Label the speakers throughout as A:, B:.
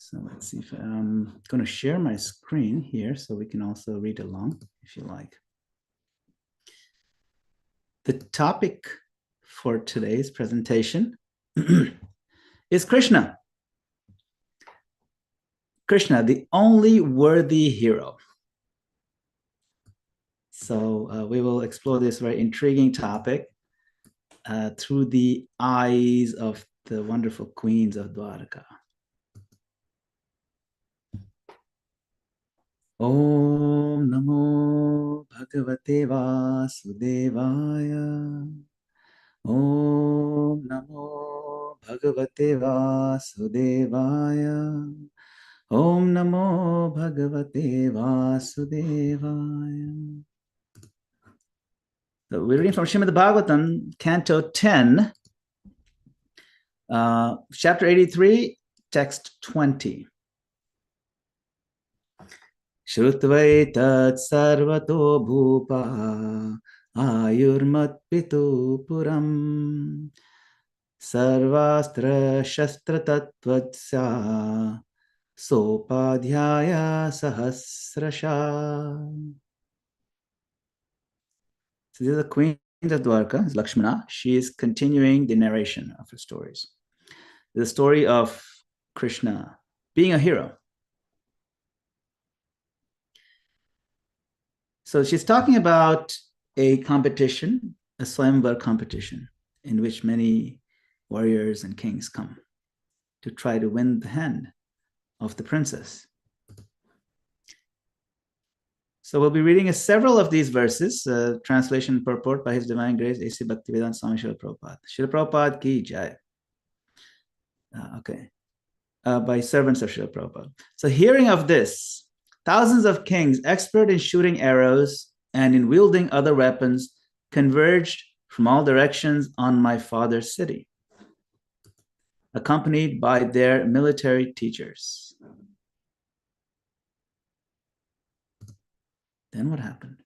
A: So let's see if I'm going to share my screen here so we can also read along if you like. The topic for today's presentation is Krishna. Krishna, the only worthy hero. So we will explore this very intriguing topic through the eyes of the wonderful queens of Dwarka. Om Namo Bhagavate Vasudevaya. Om Namo Bhagavate Vasudevaya. Om Namo Bhagavate Vasudevaya. So we're reading from Srimad Bhagavatam, Canto 10, Chapter 83, Text 20. Shrutvai tat sarvato bhupa ayurmat pitu puram sarvastra shastra tattvatsya sopadhyaya sahasrasha. So this is the queen of Dwarka, is Lakshmana. She is continuing the narration of her stories. The story of Krishna being a hero. So she's talking about a competition, a Swayamvar competition, in which many warriors and kings come to try to win the hand of the princess. So we'll be reading several of these verses, translation and purport by His Divine Grace, A.C. Bhaktivedanta Swami Srila Prabhupada. Srila Prabhupada ki jai. By servants of Srila Prabhupada. So hearing of this, thousands of kings, expert in shooting arrows and in wielding other weapons, converged from all directions on my father's city, accompanied by their military teachers. Then what happened?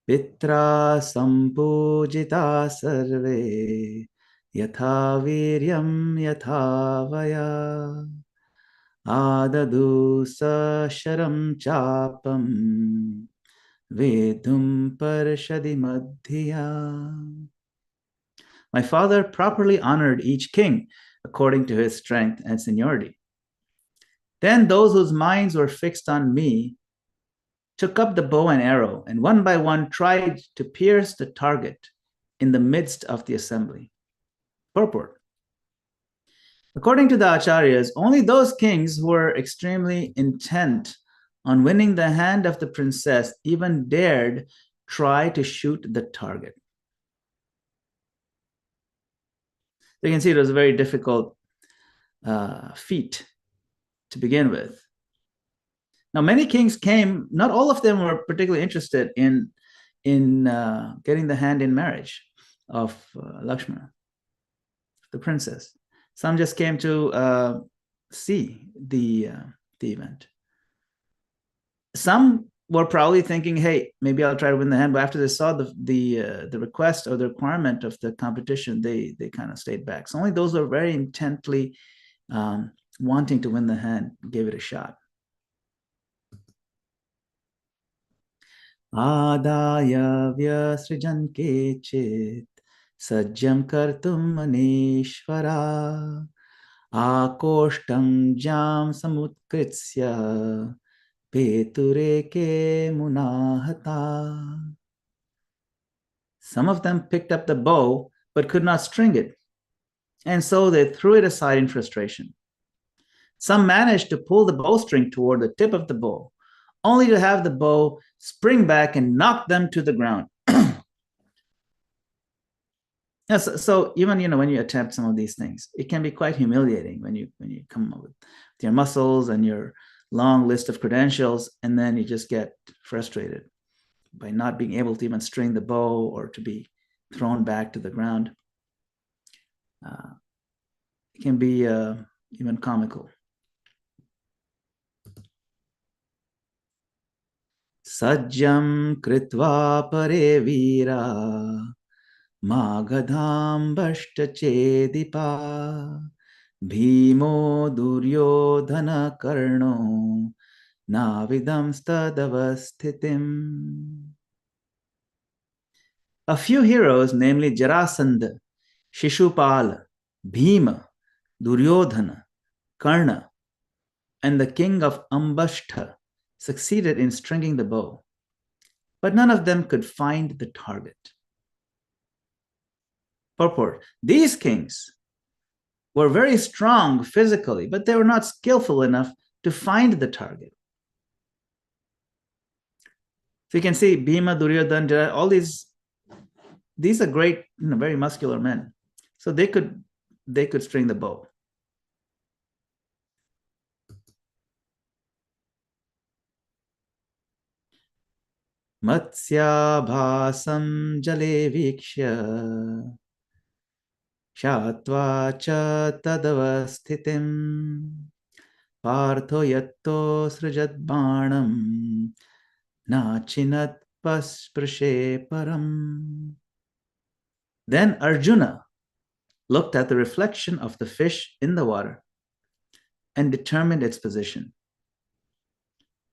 A: Pitra sampujita sarve yatha viryam yatha vaya adadu sasharam chapam vedum parshadi madhya. My father properly honored each king according to his strength and seniority. Then those whose minds were fixed on me took up the bow and arrow, and one by one tried to pierce the target in the midst of the assembly. Purport. According to the Acharyas, only those kings who were extremely intent on winning the hand of the princess even dared try to shoot the target. So you can see it was a very difficult feat to begin with. Now, many kings came, not all of them were particularly interested in getting the hand in marriage of Lakshmana, the princess. Some just came to see the event. Some were probably thinking, hey, maybe I'll try to win the hand, but after they saw the request or the requirement of the competition, they kind of stayed back. So only those who were very intently wanting to win the hand gave it a shot. Adaya vyasrijan kechit sajjam kartum manishvara akoshtam jam samutkritsya petureke munahata. Some of them picked up the bow but could not string it, and so they threw it aside in frustration. Some managed to pull the bowstring toward the tip of the bow, only to have the bow spring back and knock them to the ground. Yes, so even when you attempt some of these things, it can be quite humiliating when you come up with your muscles and your long list of credentials, and then you just get frustrated by not being able to even string the bow or to be thrown back to the ground. It can be even comical. Sajjam kritva pare vira magadham bashta chedipa Bhimo Duryodhana Karno Navidam Stadavasthitim. A few heroes, namely Jarasandha, Shishupala, Bhima, Duryodhana, Karna, and the king of Ambashtha, succeeded in stringing the bow, but none of them could find the target. Purport: these kings were very strong physically, but they were not skillful enough to find the target. So you can see Bhima, Duryodhana, all these are great, very muscular men. So they could string the bow. Matsyabhasam jale vikshya shatva cha tadavasthitim partho yatto srujat banam nachinat pasprishe param. Then Arjuna looked at the reflection of the fish in the water and determined its position.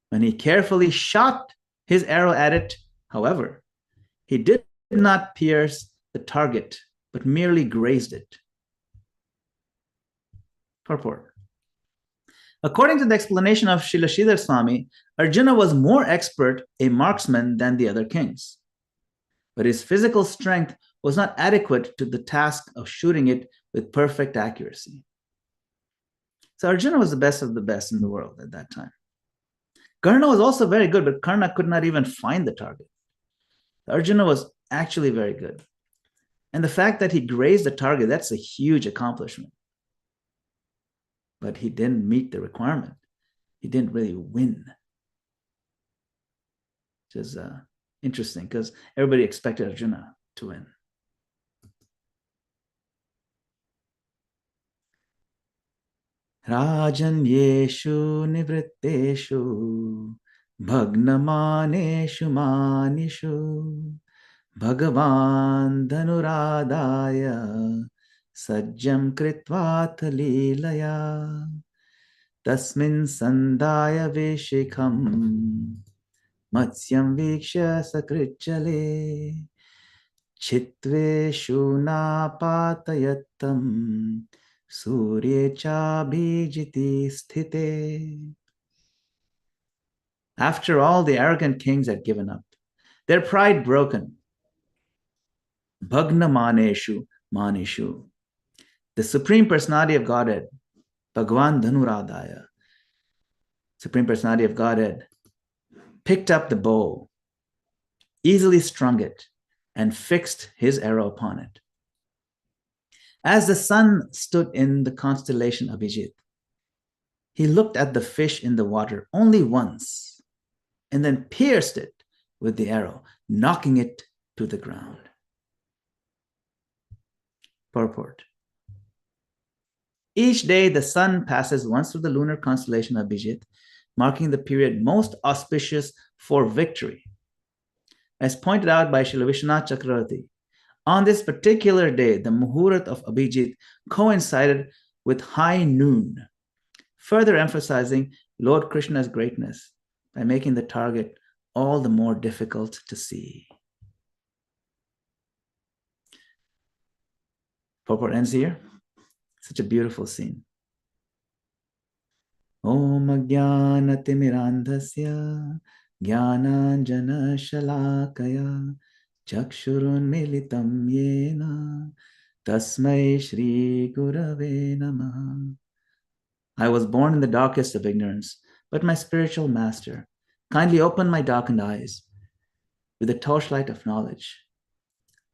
A: When he carefully shot his arrow at it, however, he did not pierce the target, but merely grazed it. Purport: according to the explanation of Srila Sridhar Swami, Arjuna was more expert a marksman than the other kings, but his physical strength was not adequate to the task of shooting it with perfect accuracy. So Arjuna was the best of the best in the world at that time. Karna was also very good, but Karna could not even find the target. Arjuna was actually very good. And the fact that he grazed the target, that's a huge accomplishment. But he didn't meet the requirement. He didn't really win. Which is interesting because everybody expected Arjuna to win. Rajanyeshu nivritteshu bhagnamaneshu manishu Bhagavan dhanuradaya sajjam kritvat leelaya tasmin sandaya veshikham matsyam vikshya sakritjale chitveshu napatayattam surye chabhijiti sthite. After all the arrogant kings had given up, their pride broken, Bhagna Maneshu Manishu, the Supreme Personality of Godhead, Bhagavan Dhanuradaya, Supreme Personality of Godhead, picked up the bow, easily strung it, and fixed his arrow upon it. As the sun stood in the constellation Abhijit, he looked at the fish in the water only once, and then pierced it with the arrow, knocking it to the ground. Purport: each day the sun passes once through the lunar constellation of Abhijit, marking the period most auspicious for victory. As pointed out by Srila Vishwanath Chakravarti, on this particular day, the Muhurat of Abhijit coincided with high noon, further emphasizing Lord Krishna's greatness by making the target all the more difficult to see. Purport ends here. Such a beautiful scene. Om Ajnanatimirandhasya Jnananjana Shalakaya Chakshurun Militam Yena Tasmai Shri Gurave Namaha. I was born in the darkest of ignorance, but my spiritual master kindly opened my darkened eyes with the torchlight of knowledge.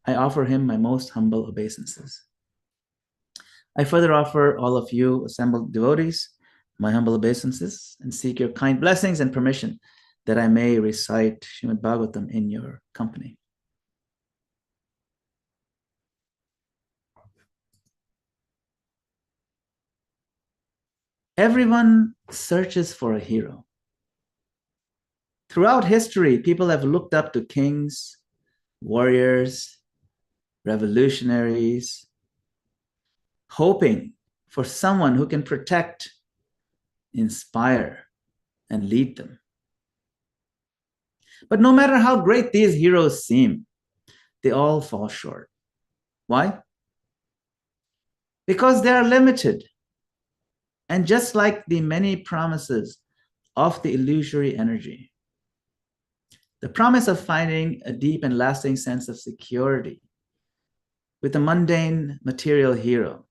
A: I offer him my most humble obeisances. I further offer all of you assembled devotees my humble obeisances and seek your kind blessings and permission that I may recite Srimad Bhagavatam in your company. Everyone searches for a hero. Throughout history, people have looked up to kings, warriors, revolutionaries, hoping for someone who can protect, inspire, and lead them. But no matter how great these heroes seem, they all fall short. Why? Because they are limited. And just like the many promises of the illusory energy, the promise of finding a deep and lasting sense of security with a mundane material hero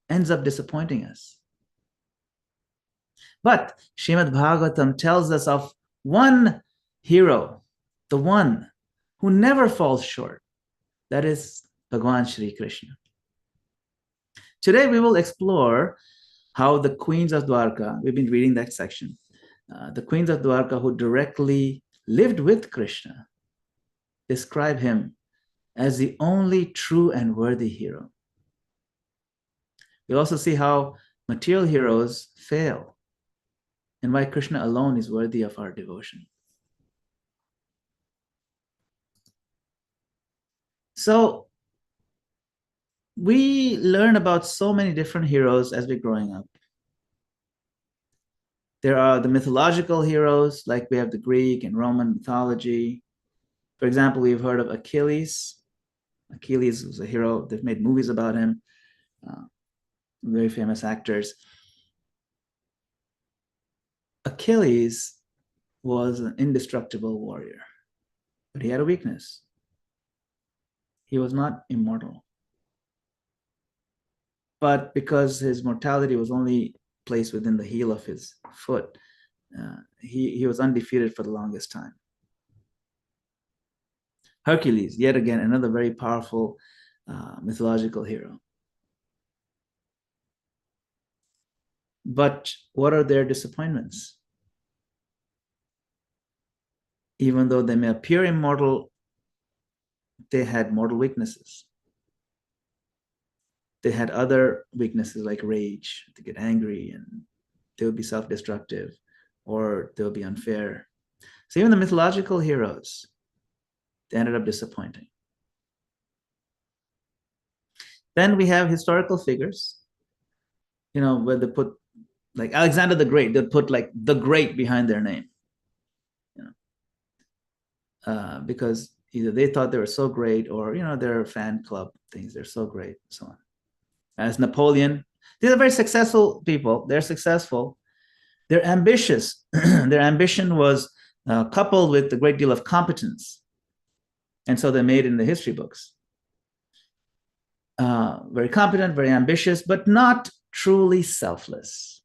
A: ends up disappointing us. But Srimad Bhagavatam tells us of one hero, the one who never falls short. That is Bhagavan Shri Krishna. Today we will explore how the queens of Dwarka, we've been reading that section, the queens of Dwarka who directly lived with Krishna, describe him as the only true and worthy hero. We'll also see how material heroes fail and why Krishna alone is worthy of our devotion. So we learn about so many different heroes as we're growing up. There are the mythological heroes, like we have the Greek and Roman mythology. For example, we've heard of Achilles. Achilles was a hero. They've made movies about him. Very famous actors. Achilles was an indestructible warrior, but he had a weakness. He was not immortal. But because his mortality was only placed within the heel of his foot, he was undefeated for the longest time. Hercules, yet again, another very powerful mythological hero. But what are their disappointments? Even though they may appear immortal, they had mortal weaknesses. They had other weaknesses like rage. They get angry and they would be self-destructive, or they would be unfair. So even the mythological heroes, they ended up disappointing. Then we have historical figures, where they put, like Alexander the Great, they put like the Great behind their name, because either they thought they were so great, or their fan club things, they're so great, and so on. As Napoleon, these are very successful people. They're successful. They're ambitious. Their ambition was coupled with a great deal of competence, and so they're made in the history books. Very competent, very ambitious, but not truly selfless.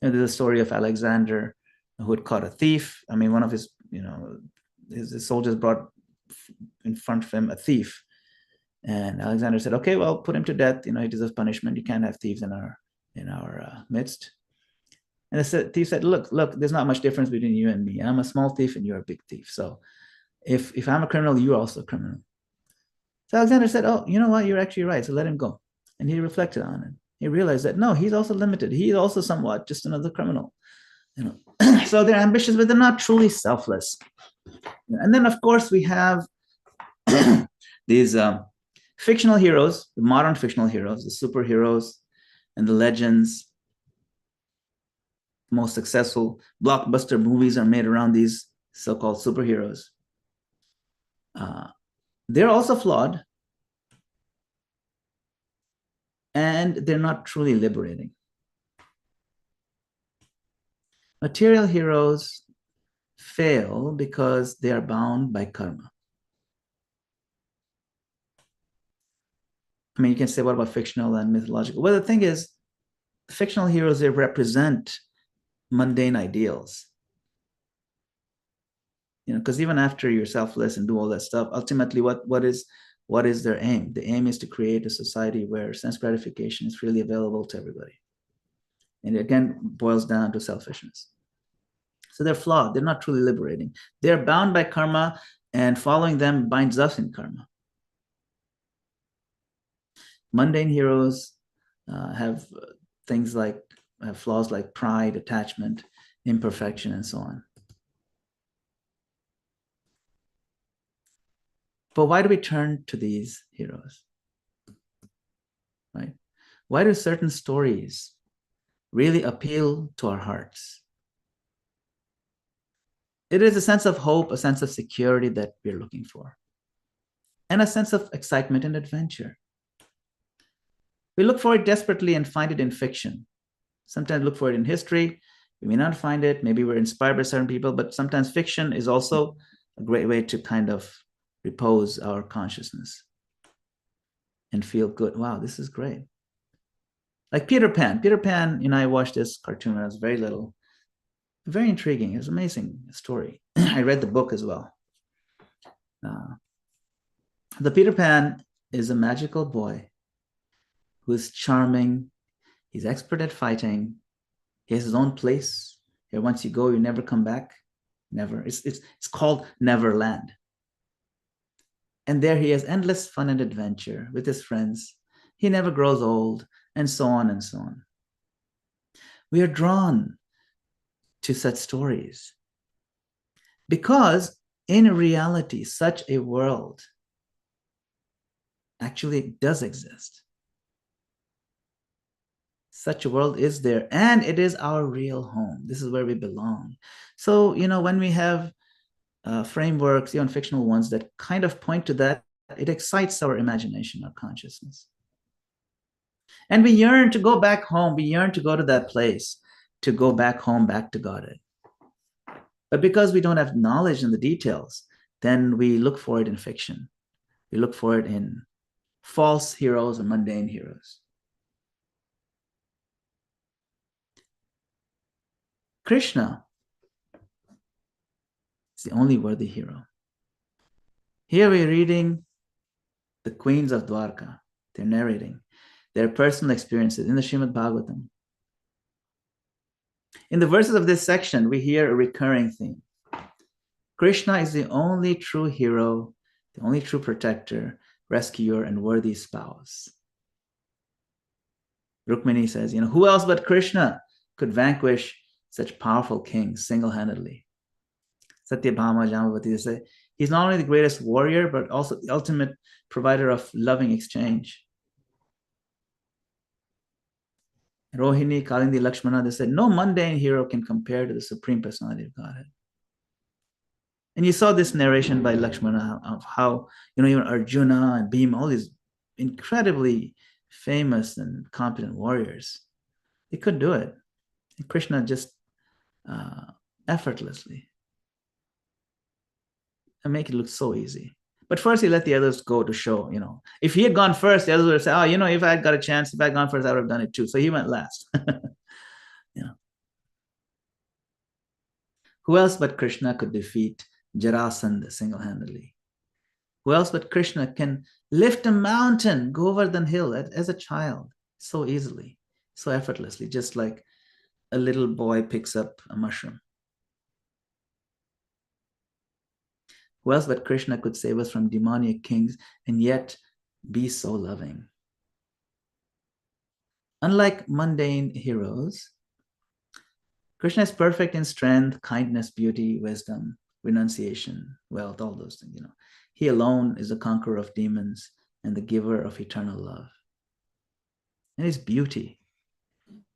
A: There's a story of Alexander who had caught a thief. I mean, one of his soldiers brought in front of him a thief, and Alexander said, "Okay, well, put him to death. He deserves punishment. You can't have thieves in our midst." And the thief said, "Look, there's not much difference between you and me. I'm a small thief, and you're a big thief. So, if I'm a criminal, you're also a criminal." So Alexander said, "Oh, you know what? You're actually right. So let him go." And he reflected on it. He realized that no, he's also limited. He's also somewhat just another criminal. So they're ambitious, but they're not truly selfless. And then, of course, we have these fictional heroes, the modern fictional heroes, the superheroes, and the legends. Most successful blockbuster movies are made around these so-called superheroes. They're also flawed, and they're not truly liberating. Material heroes fail because they are bound by karma. I mean, you can say, what about fictional and mythological? Well, the thing is, fictional heroes, they represent mundane ideals. Because even after you're selfless and do all that stuff, ultimately, what is their aim? The aim is to create a society where sense gratification is freely available to everybody. And it again boils down to selfishness. So they're flawed. They're not truly liberating. They're bound by karma, and following them binds us in karma. Mundane heroes have things like have flaws like pride, attachment, imperfection, and so on. But why do we turn to these heroes? right? Why do certain stories really appeal to our hearts? It is a sense of hope, a sense of security that we're looking for, and a sense of excitement and adventure. We look for it desperately and find it in fiction. Sometimes look for it in history. We may not find it. Maybe we're inspired by certain people, but sometimes fiction is also a great way to kind of repose our consciousness and feel good. Wow, this is great. Like Peter Pan. Peter Pan, I watched this cartoon when I was very little. Very intriguing. It was an amazing story. I read the book as well. The Peter Pan is a magical boy who is charming. He's expert at fighting. He has his own place. Here, once you go, you never come back. Never. It's called Neverland. And there he has endless fun and adventure with his friends. He never grows old, and so on and so on. We are drawn to such stories because in reality, such a world actually does exist. Such a world is there, and it is our real home. This is where we belong. So, when we have frameworks, even fictional ones, that kind of point to that, it excites our imagination, our consciousness. And we yearn to go back home. We yearn to go to that place, to go back home, back to Godhead. But because we don't have knowledge in the details, then we look for it in fiction. We look for it in false heroes or mundane heroes. Krishna is the only worthy hero. Here we're reading the queens of Dwarka. They're narrating their personal experiences in the Srimad Bhagavatam. In the verses of this section, we hear a recurring theme. Krishna is the only true hero, the only true protector, rescuer, and worthy spouse. Rukmini says, who else but Krishna could vanquish such powerful kings single-handedly? Satyabhama Jamavati say, he's not only the greatest warrior, but also the ultimate provider of loving exchange. Rohini, Kalindi, Lakshmana, they said, no mundane hero can compare to the Supreme Personality of Godhead. And you saw this narration by Lakshmana of how, even Arjuna and Bhima, all these incredibly famous and competent warriors, they could do it. And Krishna just effortlessly, and make it look so easy. But first he let the others go to show, if he had gone first, the others would have said, if I had got a chance, if I had gone first, I would have done it too. So he went last. Who else but Krishna could defeat Jarasandha single-handedly? Who else but Krishna can lift a mountain, Govardhan Hill as a child so easily, so effortlessly, just like a little boy picks up a mushroom? Who else but Krishna could save us from demoniac kings and yet be so loving? Unlike mundane heroes, Krishna is perfect in strength, kindness, beauty, wisdom, renunciation, wealth, all those things. He alone is the conqueror of demons and the giver of eternal love. And his beauty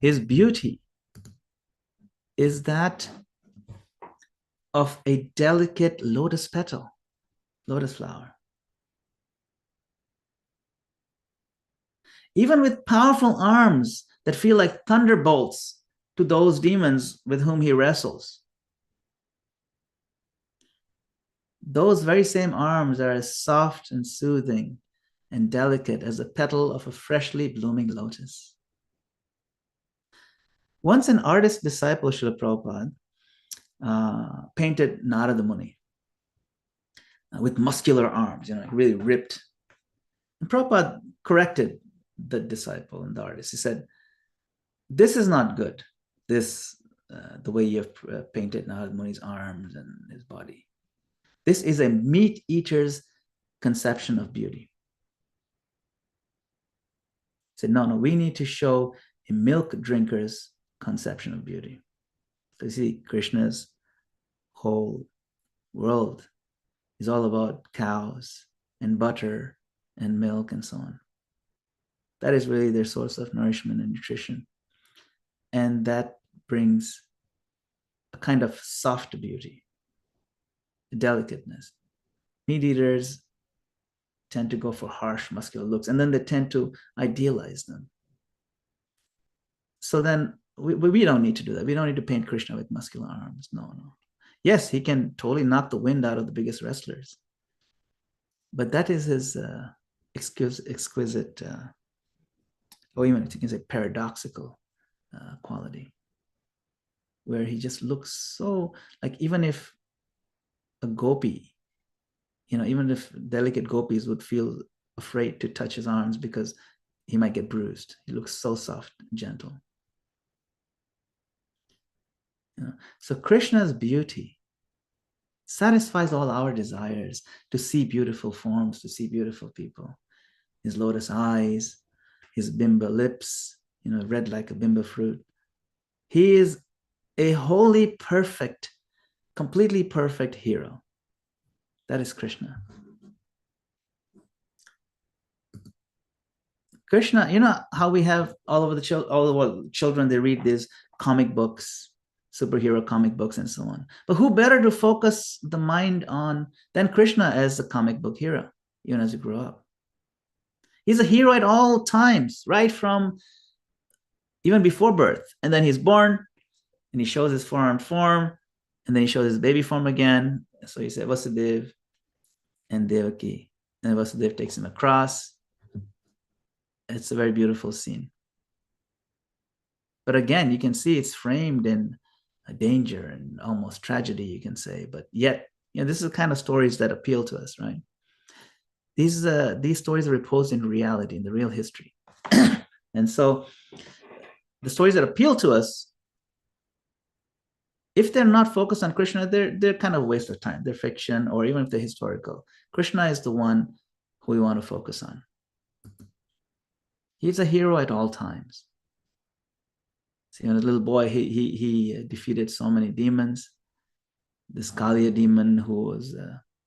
A: is that of a delicate lotus petal, lotus flower. Even with powerful arms that feel like thunderbolts to those demons with whom he wrestles, those very same arms are as soft and soothing and delicate as the petal of a freshly blooming lotus. Once an artist disciple, Srila Prabhupada, painted Narada Muni with muscular arms, really ripped. And Prabhupada corrected the disciple and the artist. He said, this is not good, the way you have painted Narada Muni's arms and his body. This is a meat eater's conception of beauty. He said, no, we need to show a milk drinker's conception of beauty. So you see, Krishna's whole world is all about cows and butter and milk and so on. That is really their source of nourishment and nutrition. And that brings a kind of soft beauty, delicateness. Meat eaters tend to go for harsh, muscular looks, and then they tend to idealize them. So then we don't need to do that. We don't need to paint Krishna with muscular arms. No. Yes, he can totally knock the wind out of the biggest wrestlers. But that is his exquisite, or even you can say paradoxical quality, where he just looks so, like, even if a gopi, even if delicate gopis would feel afraid to touch his arms because he might get bruised, he looks so soft and gentle. So Krishna's beauty satisfies all our desires to see beautiful forms, to see beautiful people. His lotus eyes, his bimba lips, red like a bimba fruit. He is a wholly perfect, completely perfect hero. That is Krishna. Krishna, how we have all over the children, they read these comic books, superhero comic books and so on. But who better to focus the mind on than Krishna as the comic book hero, even as you grow up? He's a hero at all times, right from even before birth. And then he's born and he shows his four-armed form, and then he shows his baby form again. So he said Vasudev and Devaki. And Vasudev takes him across. It's a very beautiful scene. But again, you can see it's framed in a danger and almost tragedy, you can say. But yet, this is the kind of stories that appeal to us, right? These stories are reposed in reality, in the real history. And so the stories that appeal to us, if they're not focused on Krishna, they're kind of a waste of time. They're fiction, or even if they're historical. Krishna is the one who we want to focus on. He's a hero at all times. See, when a little boy, he defeated so many demons. This Kaliya demon who was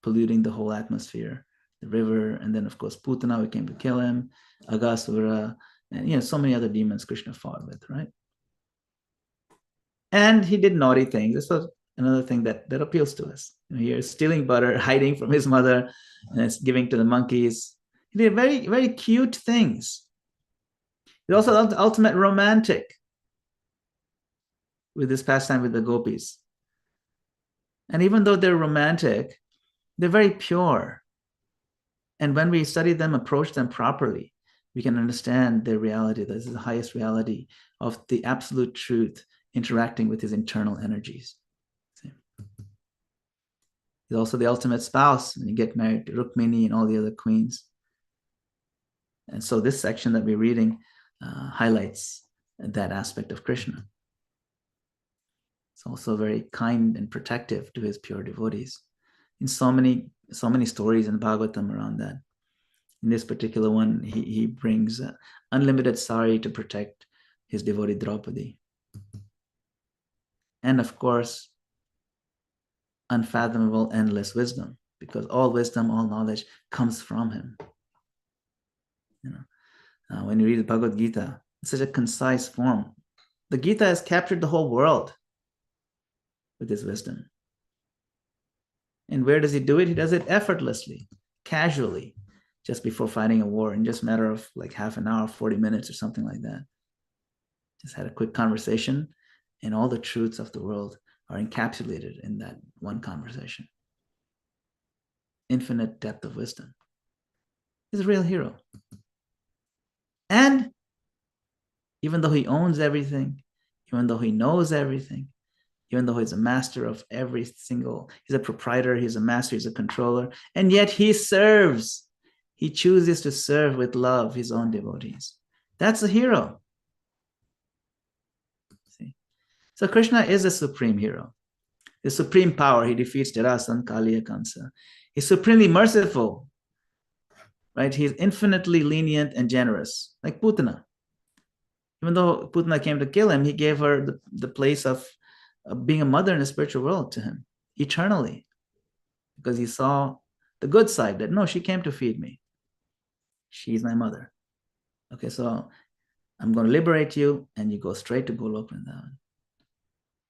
A: polluting the whole atmosphere, the river, and then of course Putana, who came to kill him, Agasura, and so many other demons Krishna fought with, right? And he did naughty things. This was another thing that appeals to us. He's stealing butter, hiding from his mother, and it's giving to the monkeys. He did very, very cute things. He's also the ultimate romantic with this pastime with the gopis. And even though they're romantic, they're very pure. And when we study them, approach them properly, we can understand their reality. This is the highest reality of the absolute truth interacting with his internal energies. See? He's also the ultimate spouse when you get married to Rukmini and all the other queens. And so this section that we're reading highlights that aspect of Krishna. It's also very kind and protective to his pure devotees. In so many stories in Bhagavatam around that. In this particular one, he brings unlimited sari to protect his devotee Draupadi. And of course, unfathomable, endless wisdom, because all wisdom, all knowledge comes from him. When you read the Bhagavad Gita, it's such a concise form. The Gita has captured the whole world with his wisdom. And where does he do it? He does it effortlessly, casually, just before fighting a war, in just a matter of like half an hour, 40 minutes or something like that. Just had a quick conversation, and all the truths of the world are encapsulated in that one conversation. Infinite depth of wisdom. He's a real hero. And even though he owns everything, even though he knows everything, even though he's a master of every single, he's a proprietor, he's a master, he's a controller, and yet he serves. He chooses to serve with love his own devotees. That's a hero. See? So Krishna is a supreme hero. The supreme power, he defeats Jarasan, Kaliya, Kansa. He's supremely merciful, right? He's infinitely lenient and generous, like Putana. Even though Putana came to kill him, he gave her the place of being a mother in the spiritual world to him eternally, because he saw the good side that no, she came to feed me. She's my mother. Okay, so I'm going to liberate you, and you go straight to Golok Vrindavan.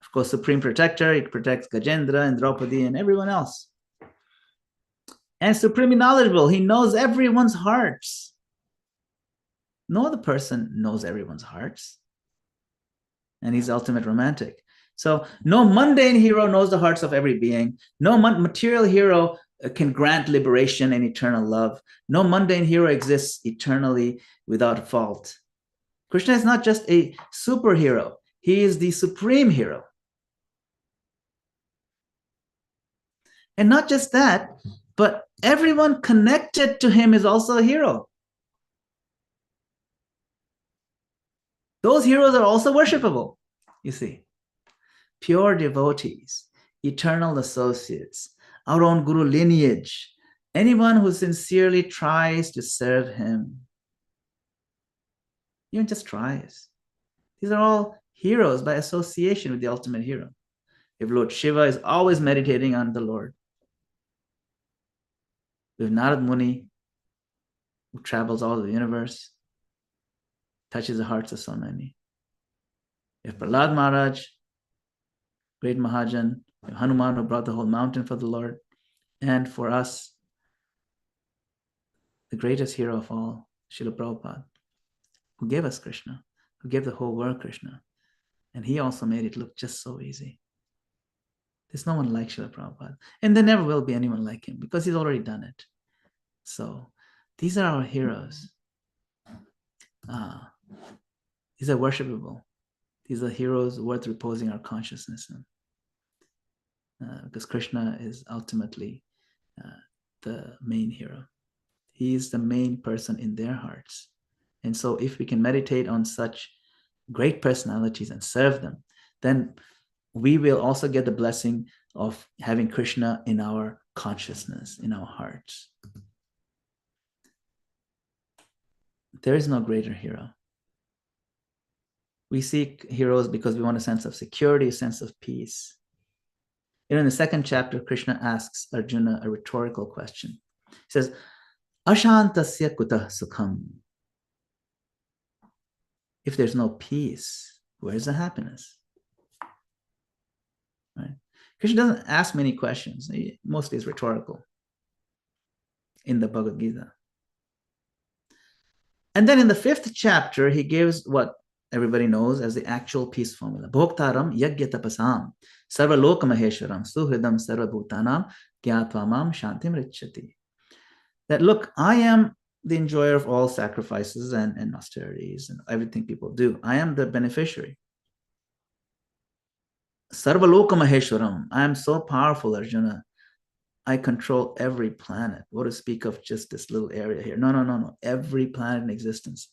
A: Of course, Supreme Protector, he protects Gajendra and Draupadi and everyone else. And supremely knowledgeable, he knows everyone's hearts. No other person knows everyone's hearts. And he's the ultimate romantic. So no mundane hero knows the hearts of every being. No material hero can grant liberation and eternal love. No mundane hero exists eternally without fault. Krishna is not just a superhero. He is the supreme hero. And not just that, but everyone connected to him is also a hero. Those heroes are also worshipable, you see. Pure devotees, eternal associates, our own Guru lineage, anyone who sincerely tries to serve him, even just tries. These are all heroes by association with the ultimate hero. If Lord Shiva is always meditating on the Lord, if Narad Muni, who travels all the universe, touches the hearts of so many. If Prahlad Maharaj, great Mahajan, if Hanuman, who brought the whole mountain for the Lord, and for us, the greatest hero of all, Srila Prabhupada, who gave us Krishna, who gave the whole world Krishna. And he also made it look just so easy. There's no one like Srila Prabhupada. And there never will be anyone like him because he's already done it. So these are our heroes. These are worshipable. These are heroes worth reposing our consciousness in. Because Krishna is ultimately the main hero. He is the main person in their hearts. And so if we can meditate on such great personalities and serve them, then we will also get the blessing of having Krishna in our consciousness, in our hearts. There is no greater hero. We seek heroes because we want a sense of security, a sense of peace. In the second chapter, Krishna asks Arjuna a rhetorical question. He says, Ashantasya kutah sukham. If there's no peace, where's the happiness? Right? Krishna doesn't ask many questions. He mostly is rhetorical in the Bhagavad Gita. And then in the fifth chapter, he gives what everybody knows as the actual peace formula. Bhoktaram yagyatapasam sarva loka maheshwaram suhridam sarva bhutanam gyatvam shantim richati. That look, I am the enjoyer of all sacrifices and austerities and everything people do. I am the beneficiary. Sarva loka maheshwaram. I am so powerful, Arjuna. I control every planet. What to speak of just this little area here? No. Every planet in existence,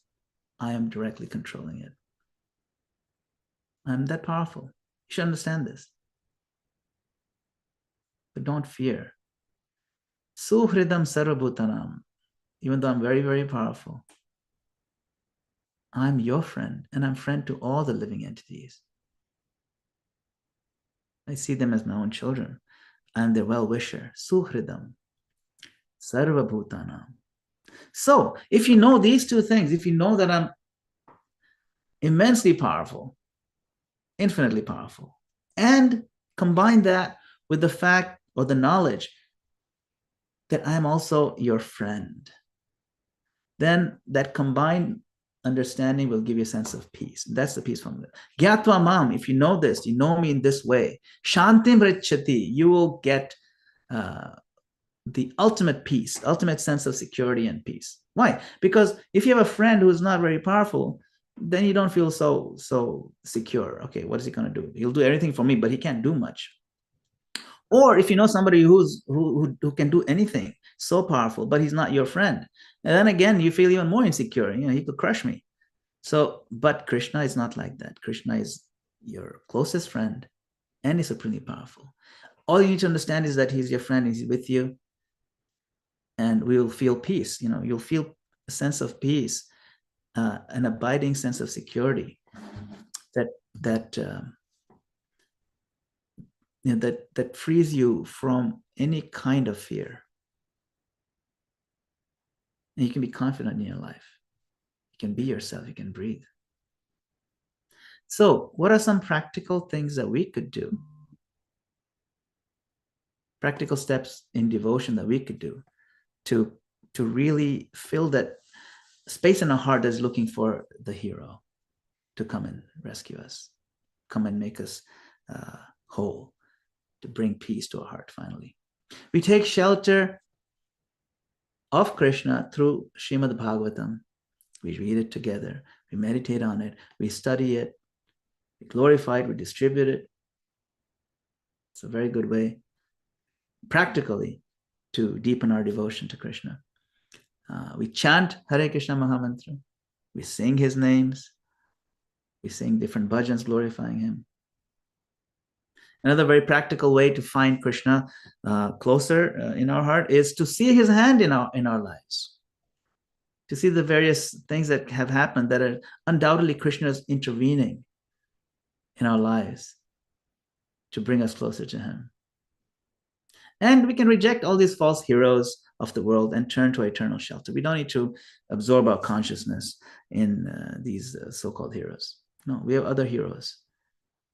A: I am directly controlling it. I'm that powerful. You should understand this. But don't fear. Suhridam sarvabhutanam. Even though I'm very, very powerful, I'm your friend, and I'm friend to all the living entities. I see them as my own children. I'm their well-wisher. Suhridam sarvabhutanam. So, if you know these two things, if you know that I'm immensely powerful, infinitely powerful, and combine that with the fact or the knowledge that I'm also your friend, then that combined understanding will give you a sense of peace. That's the peace formula. Gyatva mam, if you know this, you know me in this way, shantim richati, you will get the ultimate peace, ultimate sense of security and peace. Why? Because if you have a friend who's not very powerful, then you don't feel so secure. Okay, what is he going to do? He'll do everything for me, but he can't do much. Or if you know somebody who can do anything, so powerful, but he's not your friend, and then again you feel even more insecure. He could crush me. So, but Krishna is not like that. Krishna is your closest friend, and he's supremely powerful. All you need to understand is that he's your friend, he's with you, and we will feel peace. You'll feel a sense of peace, an abiding sense of security that frees you from any kind of fear. And you can be confident in your life. You can be yourself. You can breathe. So, what are some practical things that we could do? Practical steps in devotion that we could do to really fill that space in our heart that's looking for the hero to come and rescue us, come and make us whole, to bring peace to our heart finally. We take shelter of Krishna through Srimad Bhagavatam. We read it together, we meditate on it, we study it, we glorify it, we distribute it. It's a very good way, practically, to deepen our devotion to Krishna. We chant Hare Krishna Mahamantra. We sing his names. We sing different bhajans glorifying him. Another very practical way to find Krishna closer in our heart is to see his hand in our lives. To see the various things that have happened that are undoubtedly Krishna's intervening in our lives to bring us closer to him. And we can reject all these false heroes of the world and turn to eternal shelter. We don't need to absorb our consciousness in these so-called heroes. No, we have other heroes.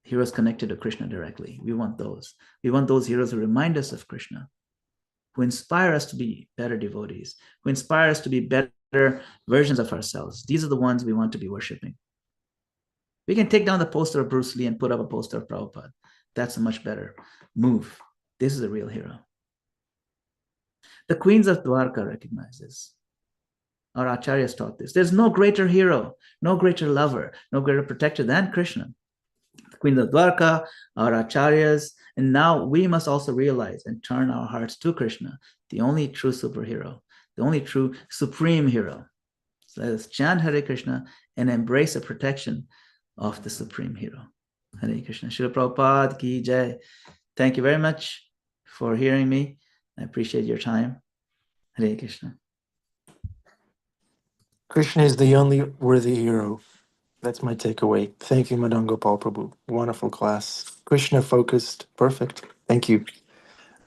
A: Heroes connected to Krishna directly. We want those. We want those heroes who remind us of Krishna, who inspire us to be better devotees, who inspire us to be better versions of ourselves. These are the ones we want to be worshiping. We can take down the poster of Bruce Lee and put up a poster of Prabhupada. That's a much better move. This is a real hero. The queens of Dwarka recognize this. Our acharyas taught this. There's no greater hero, no greater lover, no greater protector than Krishna. The queens of Dwarka, our acharyas, and now we must also realize and turn our hearts to Krishna, the only true superhero, the only true supreme hero. So let us chant Hare Krishna and embrace the protection of the supreme hero. Hare Krishna. Srila Prabhupada ki jai. Thank you very much for hearing me. I appreciate your time. Hare Krishna.
B: Krishna is the only worthy hero. That's my takeaway. Thank you, Madan Gopal Prabhu. Wonderful class. Krishna focused. Perfect. Thank you.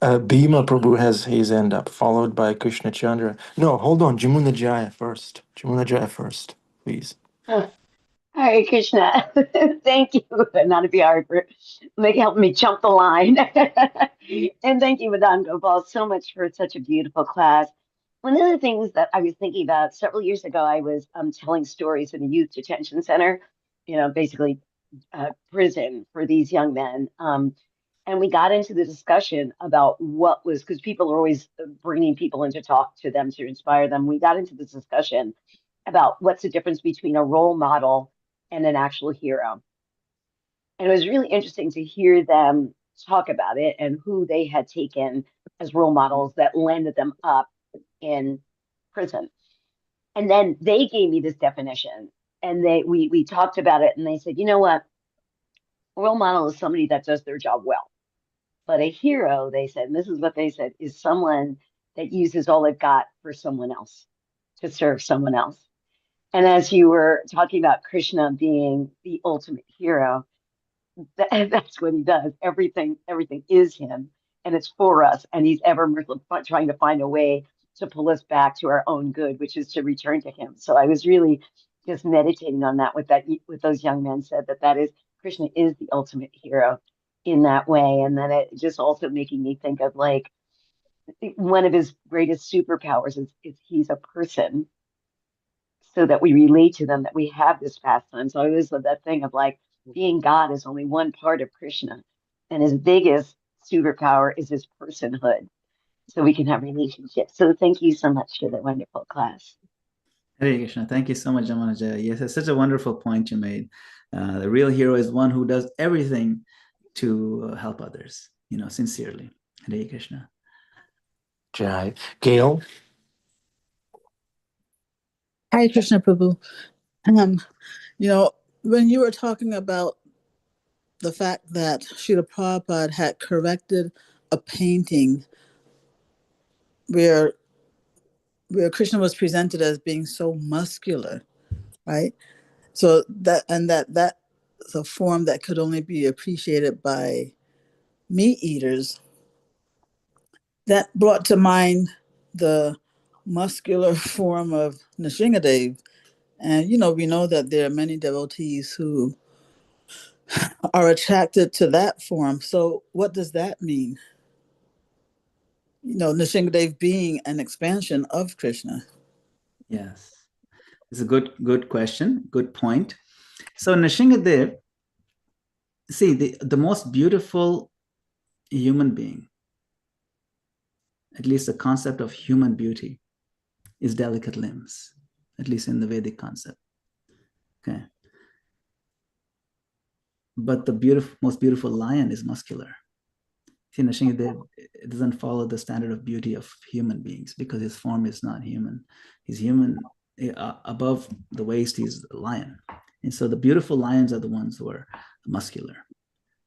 B: Bhima Prabhu has his hand up, followed by Krishna Chandra. No, hold on. Jamuna Jaya first. Jamuna Jaya first, please.
C: Hare Krishna. Thank you, not to be hard for helping me jump the line. And thank you, Madan Gopal, so much for such a beautiful class. One of the things that I was thinking about several years ago, I was telling stories in a youth detention center, basically prison for these young men. And we got into the discussion about what was, because people are always bringing people in to talk to them, to inspire them. We got into this discussion about what's the difference between a role model and an actual hero. And it was really interesting to hear them talk about it and who they had taken as role models that landed them up in prison. And then they gave me this definition, and we talked about it, and they said, you know what? A role model is somebody that does their job well. But a hero, they said, and this is what they said, is someone that uses all they've got for someone else, to serve someone else. And as you were talking about Krishna being the ultimate hero, that's what he does. Everything is him, and it's for us. And he's ever trying to find a way to pull us back to our own good, which is to return to him. So I was really just meditating on that with those young men said that is Krishna is the ultimate hero in that way. And then it just also making me think of like one of his greatest superpowers is he's a person, so that we relate to them, that we have this pastime. So I always love that thing of like being God is only one part of Krishna, and his biggest superpower is his personhood, so we can have relationships. So thank you so much for the wonderful class.
A: Hare Krishna. Thank you so much, Jamanaja. Yes, it's such a wonderful point you made. The real hero is one who does everything to help others, sincerely. Hare Krishna.
B: Jai. Gail?
D: Hare Krishna Prabhu. When you were talking about the fact that Srila Prabhupada had corrected a painting where Krishna was presented as being so muscular, right? So that's a form that could only be appreciated by meat eaters. That brought to mind the muscular form of Nrsingadev And, we know that there are many devotees who are attracted to that form. So what does that mean? Nrsimhadev being an expansion of Krishna.
A: Yes. It's a good question, good point. So Nrsimhadev, see, the most beautiful human being, at least the concept of human beauty, is delicate limbs, at least in the Vedic concept. Okay. But the most beautiful lion is muscular. See, Nrsimhadev doesn't follow the standard of beauty of human beings because his form is not human. He's human above the waist, he's a lion. And so the beautiful lions are the ones who are muscular.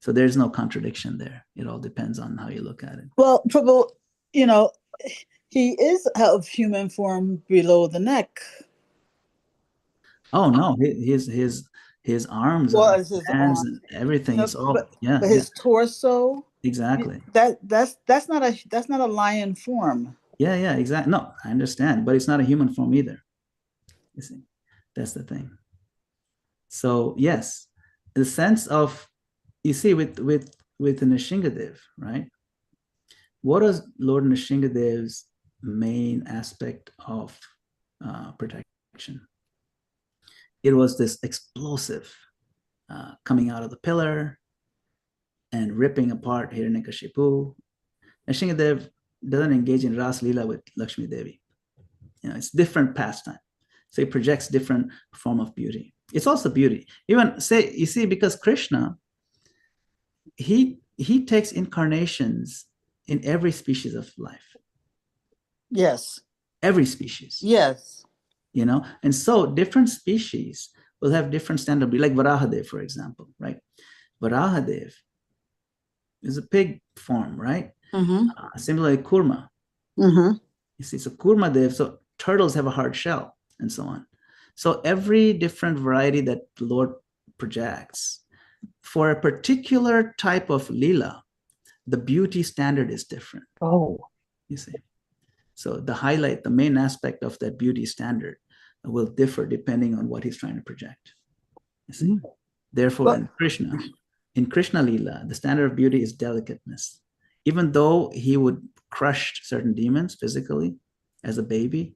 A: So there's no contradiction there. It all depends on how you look at it.
D: Well, Prabhu, he is of human form below the neck.
A: Oh no, his arms
D: Well,
A: are
D: as his
A: hands
D: arm,
A: and everything is all
D: but his torso,
A: exactly.
D: That's not a lion form.
A: Yeah, exactly. No, I understand, but it's not a human form either. You see, that's the thing. So yes, the sense of, you see, with Nrsimhadev, right? What was Lord Nrsimhadev's main aspect of protection? It was this explosive coming out of the pillar and ripping apart Hiranyakashipu. Nrsimhadev doesn't engage in Ras Lila with Lakshmi Devi. It's different pastime. So it projects different form of beauty. It's also beauty. Even say, you see, because Krishna, he takes incarnations in every species of life.
D: Yes.
A: Every species.
D: Yes.
A: And so different species will have different standard, like Varahadev, for example, right? Varahadev is a pig form, right?
D: Mm-hmm.
A: Similarly, Kurma.
D: Mm-hmm.
A: You see, so Kurma Dev, so turtles have a hard shell and so on. So every different variety that the Lord projects for a particular type of lila, the beauty standard is different.
D: Oh.
A: You see. So the main aspect of that beauty standard will differ depending on what he's trying to project. You see. Mm-hmm. Therefore, in Krishna Lila, the standard of beauty is delicateness. Even though he would crush certain demons physically as a baby,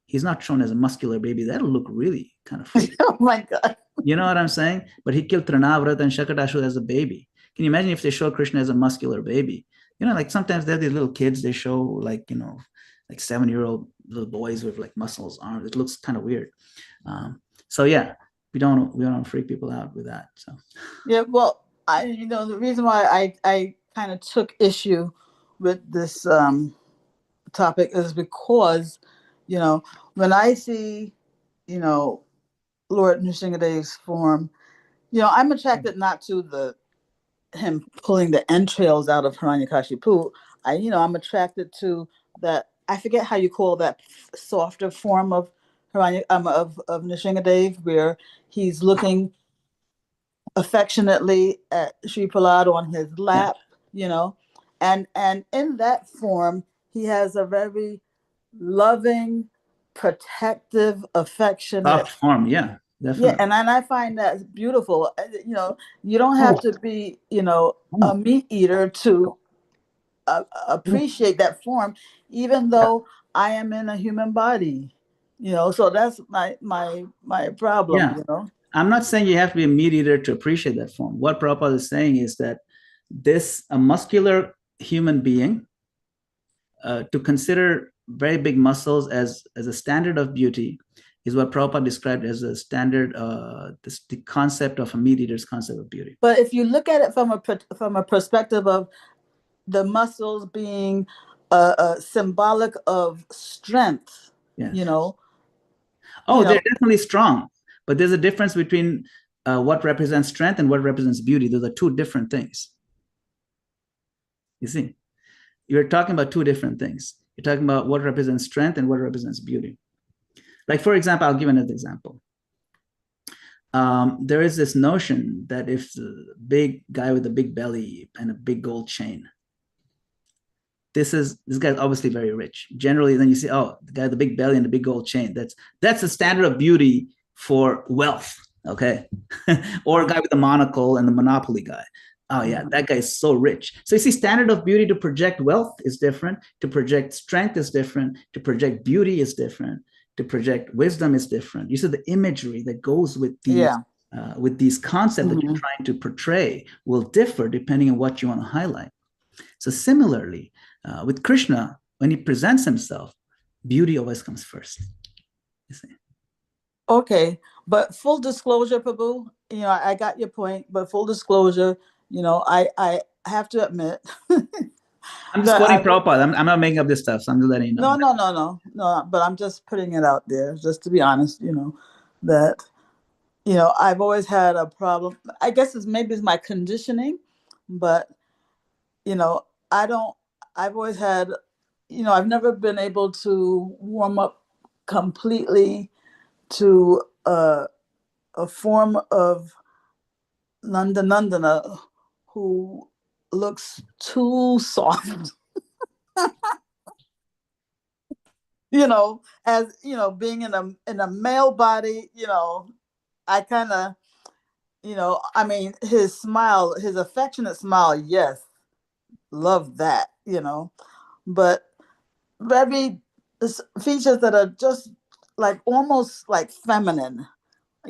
A: he's not shown as a muscular baby. That'll look really kind of freaky.
D: Oh my God.
A: You know what I'm saying? But he killed Trinavrata and Shakadashu as a baby. Can you imagine if they show Krishna as a muscular baby? Like sometimes they have these little kids, they show like 7-year-old little boys with like muscles, arms. It looks kind of weird. So yeah, we don't freak people out with that. So
D: yeah, well, the reason why I kind of took issue with this topic is because, when I see, Lord Nrsimhadev's form, I'm attracted not to him pulling the entrails out of Hiranyakashipu. I'm attracted to that. I forget how you call that softer form of of Nrsimhadev, where he's looking affectionately at Sri Prahlad on his lap, and in that form he has a very loving, protective, affectionate
A: soft form, yeah, definitely.
D: Yeah, and I find that beautiful. You don't have to be, a meat eater to appreciate that form, even though I am in a human body. So that's my problem.
A: Yeah. I'm not saying you have to be a meat eater to appreciate that form. What Prabhupada is saying is that a muscular human being, to consider very big muscles as a standard of beauty, is what Prabhupada described as a standard, the concept of a meat eater's concept of beauty.
D: But if you look at it from a perspective of the muscles being symbolic of strength,
A: yes. They're definitely strong, but there's a difference between what represents strength and what represents beauty. Those are two different things. You see, you're talking about two different things. You're talking about what represents strength and what represents beauty. Like, for example, I'll give another example. There is this notion that if the big guy with a big belly and a big gold chain, this guy's obviously very rich. Generally, then you see, oh, the guy with the big belly and the big gold chain. That's the standard of beauty for wealth. Okay. Or a guy with a monocle and the Monopoly guy. Oh yeah, that guy is so rich. So you see, standard of beauty to project wealth is different, to project strength is different, to project beauty is different, to project wisdom is different. You see, the imagery that goes with these concepts that you're trying to portray will differ depending on what you want to highlight. So similarly, with Krishna, when he presents himself, beauty always comes first. You see.
D: Okay, but full disclosure, Prabhu, I got your point, but full disclosure, I have to admit.
A: I'm just quoting Prabhupada. I'm not making up this stuff, so I'm just letting you know.
D: No, but I'm just putting it out there, just to be honest, that, I've always had a problem. I guess maybe it's my conditioning, but, I've always had, I've never been able to warm up completely to a form of Nandana who looks too soft. As being in a male body, I kind of, I mean, his smile, his affectionate smile, yes, love that, but very features that are just like almost like feminine,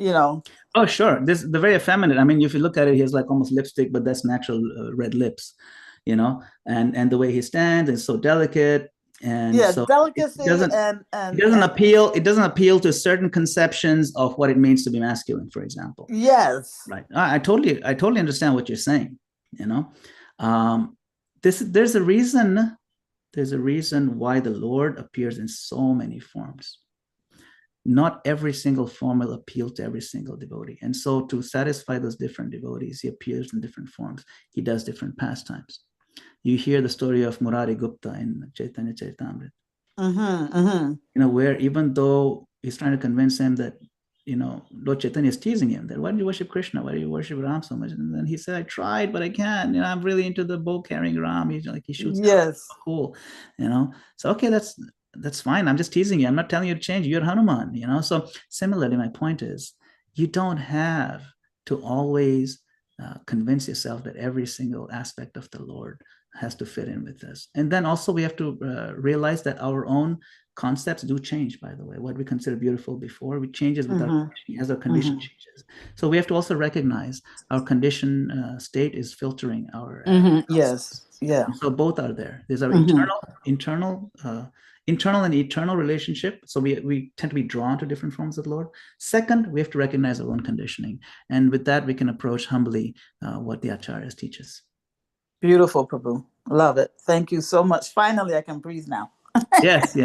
A: Oh, sure. The very effeminate. I mean, if you look at it, he has like almost lipstick, but that's natural red lips, and the way he stands is so delicate. And so
D: delicacy
A: it doesn't appeal to certain conceptions of what it means to be masculine, for example.
D: Yes.
A: Right. I totally understand what you're saying. There's a reason why the Lord appears in so many forms. Not every single form will appeal to every single devotee. And so to satisfy those different devotees, he appears in different forms. He does different pastimes. You hear the story of Murari Gupta in Chaitanya Charitamrita. Where even though he's trying to convince him that, Lord Chaitanya is teasing him, that why do you worship Krishna? Why do you worship Ram so much? And then he said, I tried, but I can't. I'm really into the bow carrying Ram. He shoots.
D: Yes.
A: So cool. So okay, that's fine. I'm just teasing you. I'm not telling you to change. You're Hanuman, So similarly, my point is, you don't have to always convince yourself that every single aspect of the Lord has to fit in with this. And then also we have to realize that our own concepts do change, by the way. What we consider beautiful before, we changes with our condition, as our condition changes. So we have to also recognize our condition state is filtering our
D: yes. Yeah.
A: So both are there. There's our internal and eternal relationship. So we tend to be drawn to different forms of the Lord. Second, we have to recognize our own conditioning. And with that, we can approach humbly what the Acharyas teach us.
D: Beautiful, Prabhu. Love it. Thank you so much. Finally, I can breathe now.
A: Yes.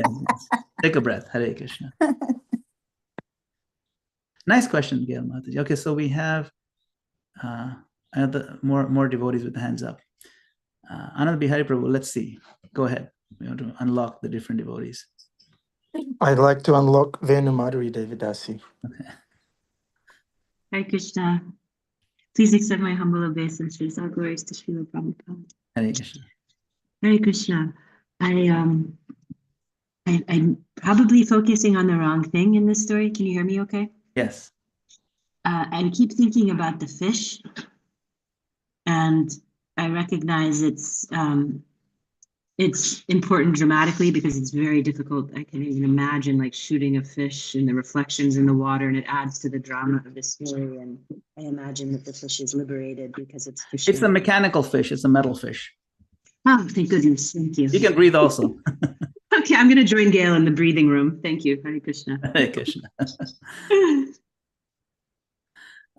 A: Take a breath. Hare Krishna. Nice question, Gail Mataji. Okay, so we have more devotees with the hands up. Anand Bihari Prabhu, let's see. Go ahead. We want to unlock the different devotees.
B: I'd like to unlock Venu Madhuri Devidasi.
A: Okay.
E: Hare Krishna. Please accept my humble obeisances. All glories to Srila Prabhupada.
A: Hare Krishna.
E: Hare Krishna. I'm probably focusing on the wrong thing in this story. Can you hear me okay?
A: Yes.
E: I keep thinking about the fish, and I recognize it's important dramatically because it's very difficult. I can even imagine like shooting a fish and the reflections in the water, and it adds to the drama of the story. And I imagine that the fish is liberated because it's fish.
A: It's a mechanical fish. It's a metal fish.
E: Oh, thank goodness. Thank you.
A: You can breathe also.
E: Okay, I'm going to join Gail in the breathing room. Thank you. Hare Krishna.
A: Hare Krishna.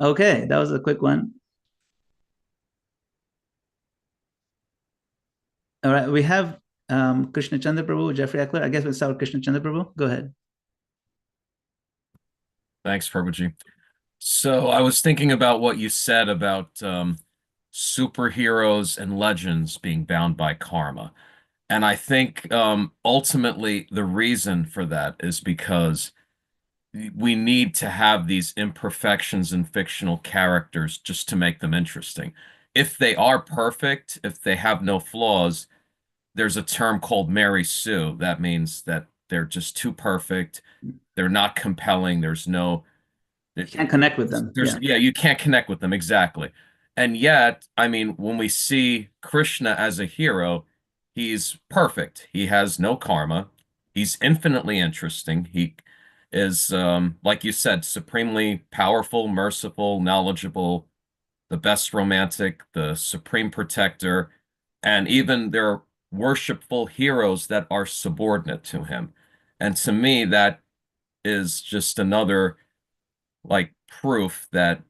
A: Okay, that was a quick one. All right, we have Krishna Chandra Prabhu, Jeffrey Eckler. I guess we'll start with Krishna Chandra Prabhu. Go ahead.
F: Thanks, Prabhuji. So I was thinking about what you said about superheroes and legends being bound by karma. And I think ultimately the reason for that is because we need to have these imperfections in fictional characters just to make them interesting. If they are perfect, if they have no flaws, there's a term called Mary Sue. That means that they're just too perfect. They're not compelling. There's no,
A: Can't connect with them.
F: there's, yeah, you can't connect with them. Exactly. And yet, I mean, when we see Krishna as a hero, he's perfect. He has no karma. He's infinitely interesting. He is, like you said, supremely powerful, merciful, knowledgeable, the best romantic, the supreme protector, and even there are worshipful heroes that are subordinate to him. And to me, that is just another like proof that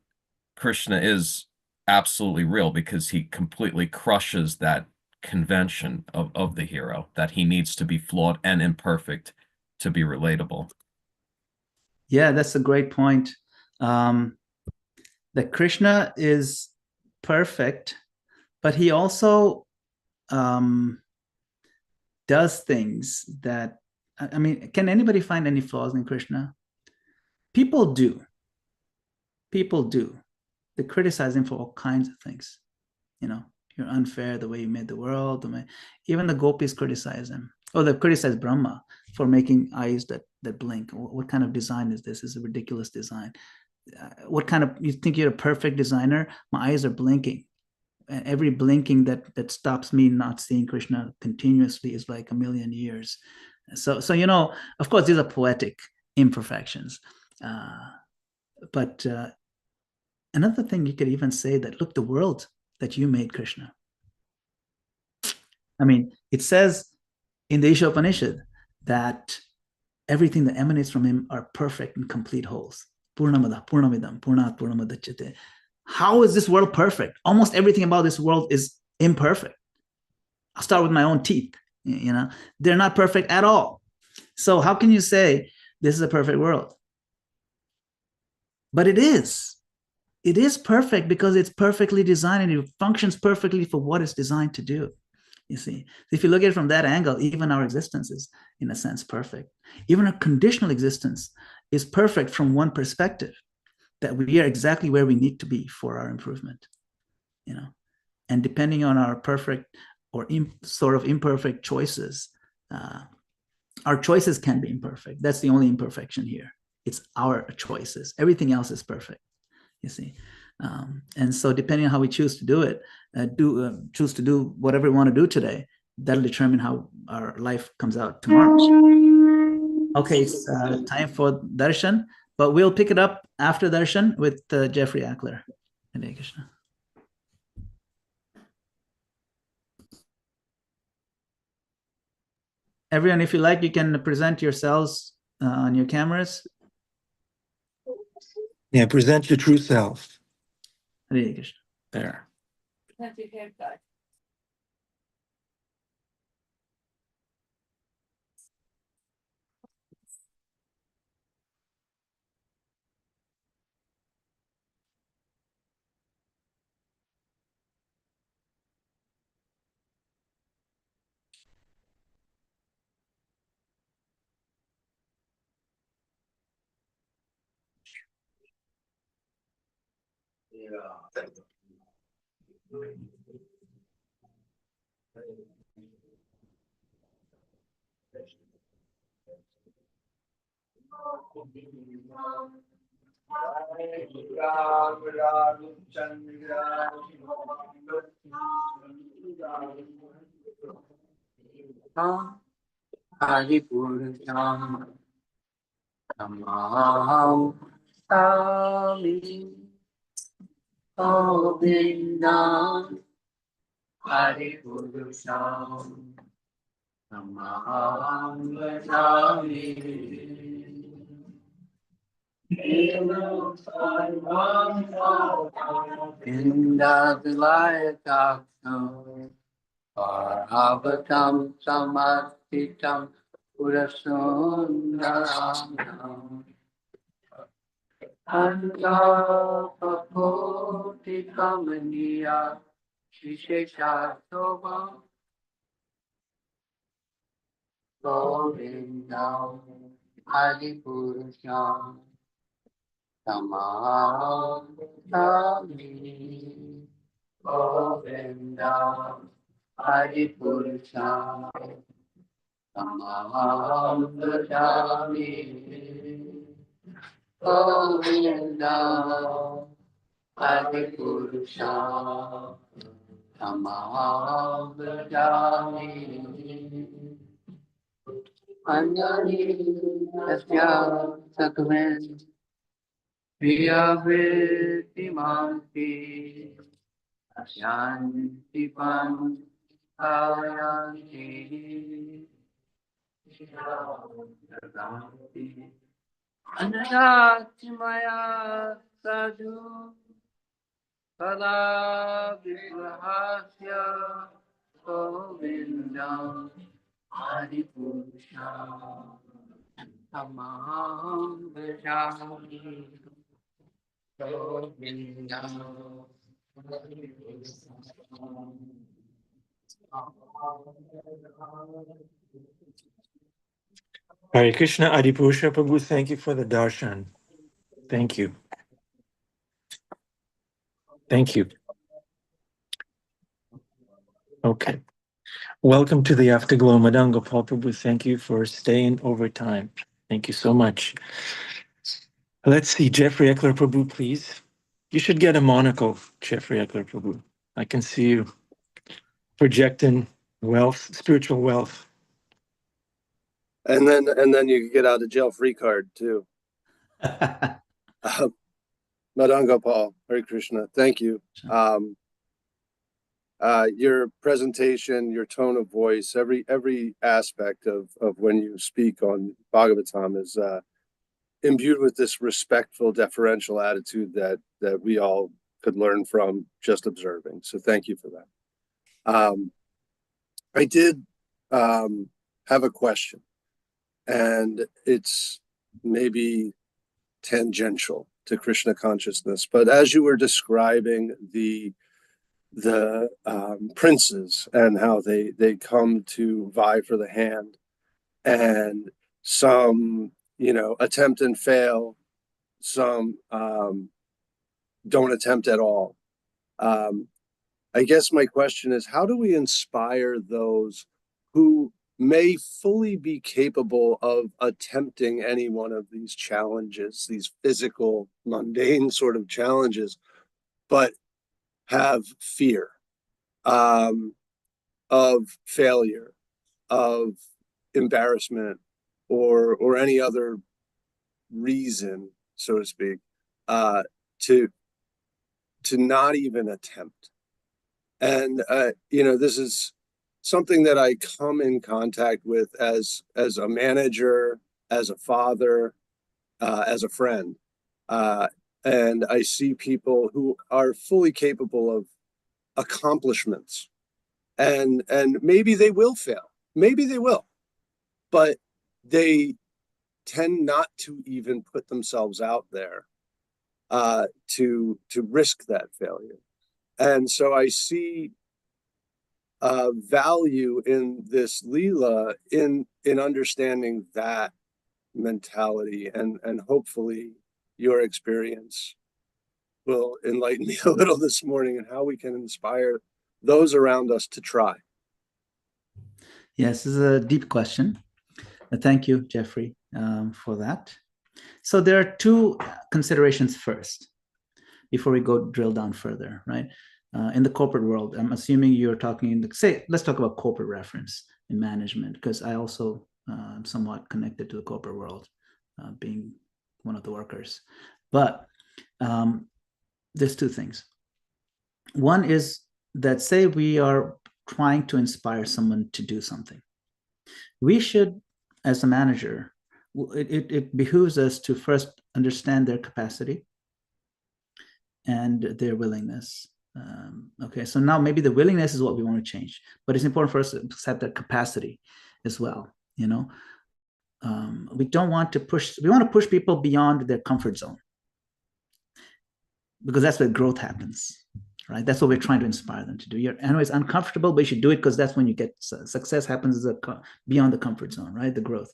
F: Krishna is absolutely real because he completely crushes that convention of the hero, that he needs to be flawed and imperfect to be relatable.
A: Yeah, that's a great point. That Krishna is perfect, but he also does things that, I mean, can anybody find any flaws in Krishna? People do. People do. They criticize him for all kinds of things. You know, you're unfair the way you made the world. Even the gopis criticize him. Oh, they criticize Brahma for making eyes that blink. What kind of design is this? It's a ridiculous design. What kind of, you think you're a perfect designer? My eyes are blinking. And every blinking that stops me not seeing Krishna continuously is like a million years. So you know, of course, these are poetic imperfections. But another thing you could even say that, look, the world that you made, Krishna. I mean, it says in the Isha Upanishad that everything that emanates from him are perfect and complete wholes. Purnamada, Purnamidam, Purnat Purnamadachyate. How is this world perfect? Almost everything about this world is imperfect. I'll start with my own teeth. You know, they're not perfect at all. So how can you say this is a perfect world? But it is. It is perfect because it's perfectly designed and it functions perfectly for what it's designed to do. You see, if you look at it from that angle, even our existence is, in a sense, perfect. Even our conditional existence is perfect from one perspective, that we are exactly where we need to be for our improvement. You know, and depending on our perfect or sort of imperfect choices, our choices can be imperfect. That's the only imperfection here. It's our choices. Everything else is perfect. You see, and so depending on how we choose to do it, choose to do whatever we want to do today, that'll determine how our life comes out tomorrow. Okay, it's time for darshan, but we'll pick it up after darshan with Jeffrey Ackler. Hare Krishna. Everyone, if you like, you can present yourselves on your cameras.
B: Yeah, present your true self.
A: Hare Krishna.
B: There. Adipurusham Tamaham Sami Govindam Adipurusham Tamaham Sami Indavilayakakam Paravatam Samartitam Purasundaram Antapapoti Kamaniya Shisheshatova Govindam Adipurusham Tamaham Sami Govindam
G: Adipurusha Tamaham Bhajami Govinda Adipurusha Tamaham Bhajami Anjani Asya Sakven Priyaveti Manti Asyanti Pan Ayanti Anayati Maya Sadhu Kada Vigrahasya Govindam Adipurusha Tamaham Bhajami Govindam
B: Hare Krishna, Adipurusha Prabhu, thank you for the darshan. Thank you. Thank you. Okay. Welcome to the Afterglow, Madan Gopal Prabhu. Thank you for staying over time. Thank you so much. Let's see, Jeffrey Eckler Prabhu, please. You should get a monocle, Jeffrey Eckler Prabhu. I can see you projecting wealth, spiritual wealth.
H: And then you get out a jail free card too. Madan Gopal, Hare Krishna. Thank you. Your presentation, your tone of voice, every aspect of when you speak on Bhagavatam is imbued with this respectful, deferential attitude that we all could learn from just observing. So thank you for that. I did have a question, and it's maybe tangential to Krishna consciousness, but as you were describing the princes and how they come to vie for the hand, and some attempt and fail, some don't attempt at all. I guess my question is, how do we inspire those who may fully be capable of attempting any one of these challenges, these physical, mundane sort of challenges, but have fear of failure, of embarrassment, or any other reason, so to speak, to not even attempt? And this is something that I come in contact with as a manager, as a father, as a friend, and I see people who are fully capable of accomplishments, and maybe they will fail, maybe they will, but they tend not to even put themselves out there to risk that failure. And so I see value in this Leela in understanding that mentality, and hopefully your experience will enlighten me a little this morning and how we can inspire those around us to try.
A: Yes, this is a deep question. Thank you, Jeffrey, for that. So there are two considerations first, before we go drill down further, right? In the corporate world, I'm assuming you're talking, let's talk about corporate reference in management, because I also am somewhat connected to the corporate world, being one of the workers. But there's two things. One is that, say we are trying to inspire someone to do something. We should, as a manager, it behooves us to first understand their capacity and their willingness. Okay, so now maybe the willingness is what we want to change, but it's important for us to accept that capacity as well. We don't want to push, we want to push people beyond their comfort zone, because that's where growth happens, right? That's what we're trying to inspire them to do. I know it's uncomfortable, but you should do it, because that's when you get success happens beyond the comfort zone, right? The growth.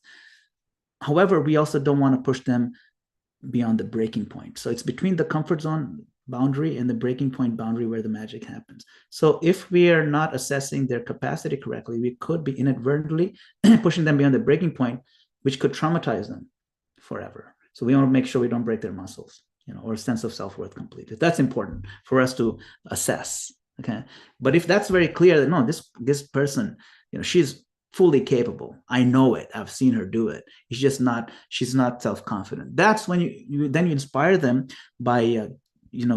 A: However, we also don't want to push them beyond the breaking point. So it's between the comfort zone, boundary and the breaking point boundary where the magic happens. So if we are not assessing their capacity correctly, we could be inadvertently pushing them beyond the breaking point, which could traumatize them forever. So we want to make sure we don't break their muscles, or sense of self-worth completely. That's important for us to assess. Okay. But if that's very clear that no, this person, she's fully capable. I know it. I've seen her do it. She's not self-confident. That's when you inspire them by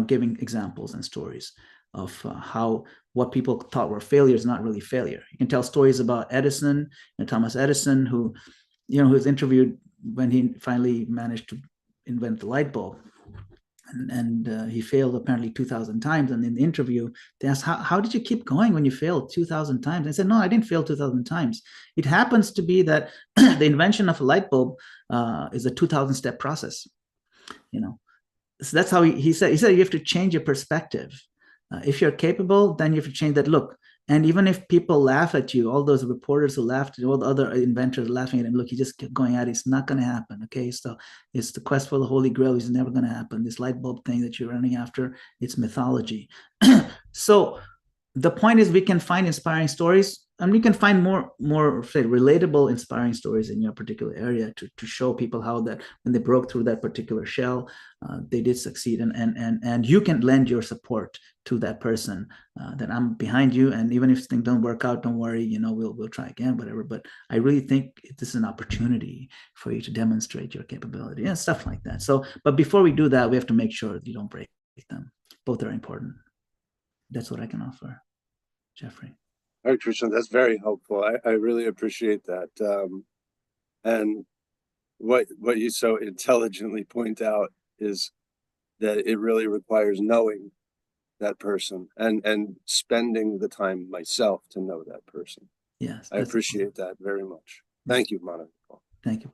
A: giving examples and stories of how what people thought were failure is not really failure. You can tell stories about Edison and Thomas Edison, who was interviewed when he finally managed to invent the light bulb. And he failed apparently 2,000 times. And in the interview, they asked, how did you keep going when you failed 2,000 times? And I said, no, I didn't fail 2,000 times. It happens to be that the invention of a light bulb is a 2,000-step process. So that's how he said you have to change your perspective. If you're capable, then you have to change that look. And even if people laugh at you, all those reporters who laughed, all the other inventors laughing at him, look, he just kept going at it. It's not going to happen. Okay. So it's the quest for the Holy Grail. It's never going to happen. This light bulb thing that you're running after, it's mythology. So the point is we can find inspiring stories, and we can find more say relatable, inspiring stories in your particular area to show people how that when they broke through that particular shell, they did succeed, and you can lend your support to that person. That I'm behind you, and even if things don't work out, don't worry. We'll try again, whatever. But I really think this is an opportunity for you to demonstrate your capability and stuff like that. So, but before we do that, we have to make sure that you don't break them. Both are important. That's what I can offer, Jeffrey.
H: Hare Krishna, that's very helpful. I really appreciate that. And what you so intelligently point out is that it really requires knowing that person and spending the time myself to know that person.
A: Yes,
H: I appreciate that very much. Thank you, Madan.
A: Thank you.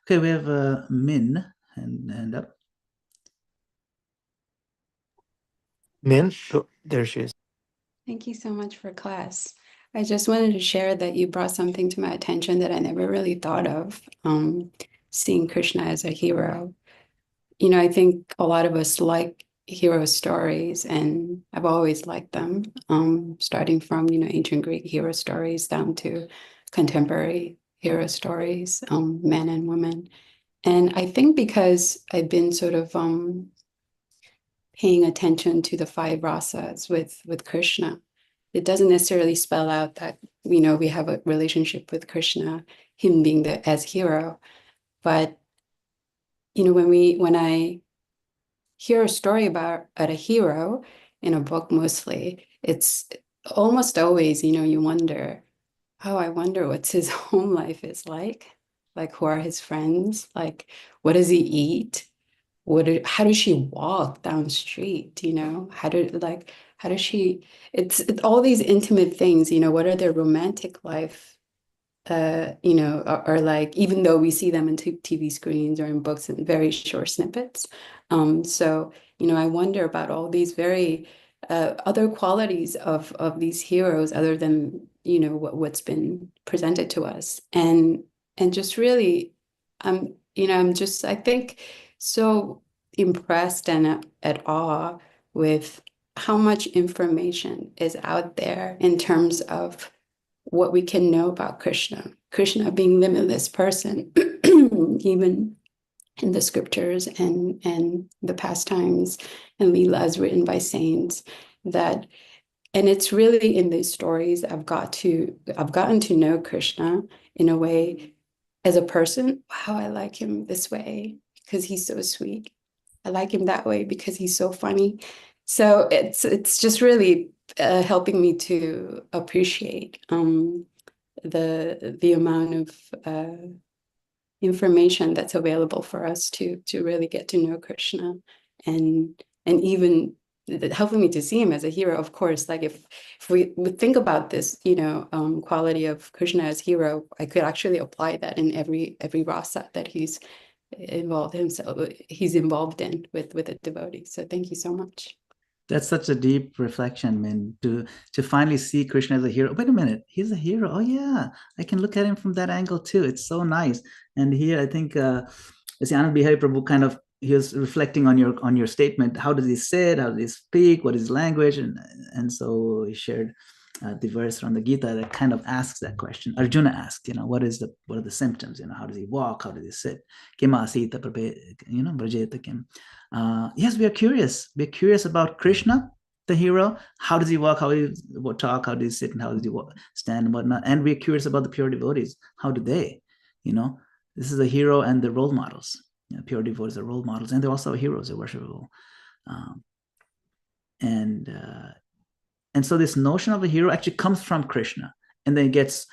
A: Okay, we have Min hand up.
B: Min, oh, there she is.
I: Thank you so much for class. I just wanted to share that you brought something to my attention that I never really thought of, seeing Krishna as a hero. I think a lot of us like hero stories, and I've always liked them, starting from, ancient Greek hero stories down to contemporary hero stories, men and women. And I think because I've been sort of paying attention to the 5 rasas with Krishna, it doesn't necessarily spell out that, we have a relationship with Krishna, him being as hero. But, when I hear a story about a hero in a book, mostly, it's almost always, you wonder, I wonder what's his home life is like who are his friends, what does he eat? How does she walk down the street? How does she, it's all these intimate things, what are their romantic life, are like, even though we see them in TV screens or in books in very short snippets. So, I wonder about all these very other qualities of these heroes other than, what's been presented to us. And just really, I'm just, I think, so impressed and at awe with how much information is out there in terms of what we can know about Krishna being limitless person, even in the scriptures and the pastimes and Leelas written by saints, and it's really in these stories I've gotten to know Krishna in a way as a person. Wow, I like him this way because he's so sweet. I like him that way because he's so funny. So it's just really helping me to appreciate the amount of information that's available for us to really get to know Krishna, and even helping me to see him as a hero. Of course, if we would think about this, quality of Krishna as hero, I could actually apply that in every rasa that he's involved in with a devotee. So thank you so much.
A: That's such a deep reflection, man, to finally see Krishna as a hero. Wait a minute, he's a hero. Oh yeah, I can look at him from that angle too. It's so nice. And here I think Anand Bihari Prabhu kind of he was reflecting on your statement. How does he sit? How does he speak? What is his language? And so he shared the verse from the Gita that kind of asks that question. Arjuna asked, what are the symptoms? How does he walk? How does he sit? Yes, we are curious. We're curious about Krishna, the hero. How does he walk? How does he talk? How does he sit? And how does he stand and whatnot? And we're curious about the pure devotees. How do they? This is the hero and the role models. Pure devotees are role models, and they're also heroes. They're worshipable. And so this notion of a hero actually comes from Krishna, and then it gets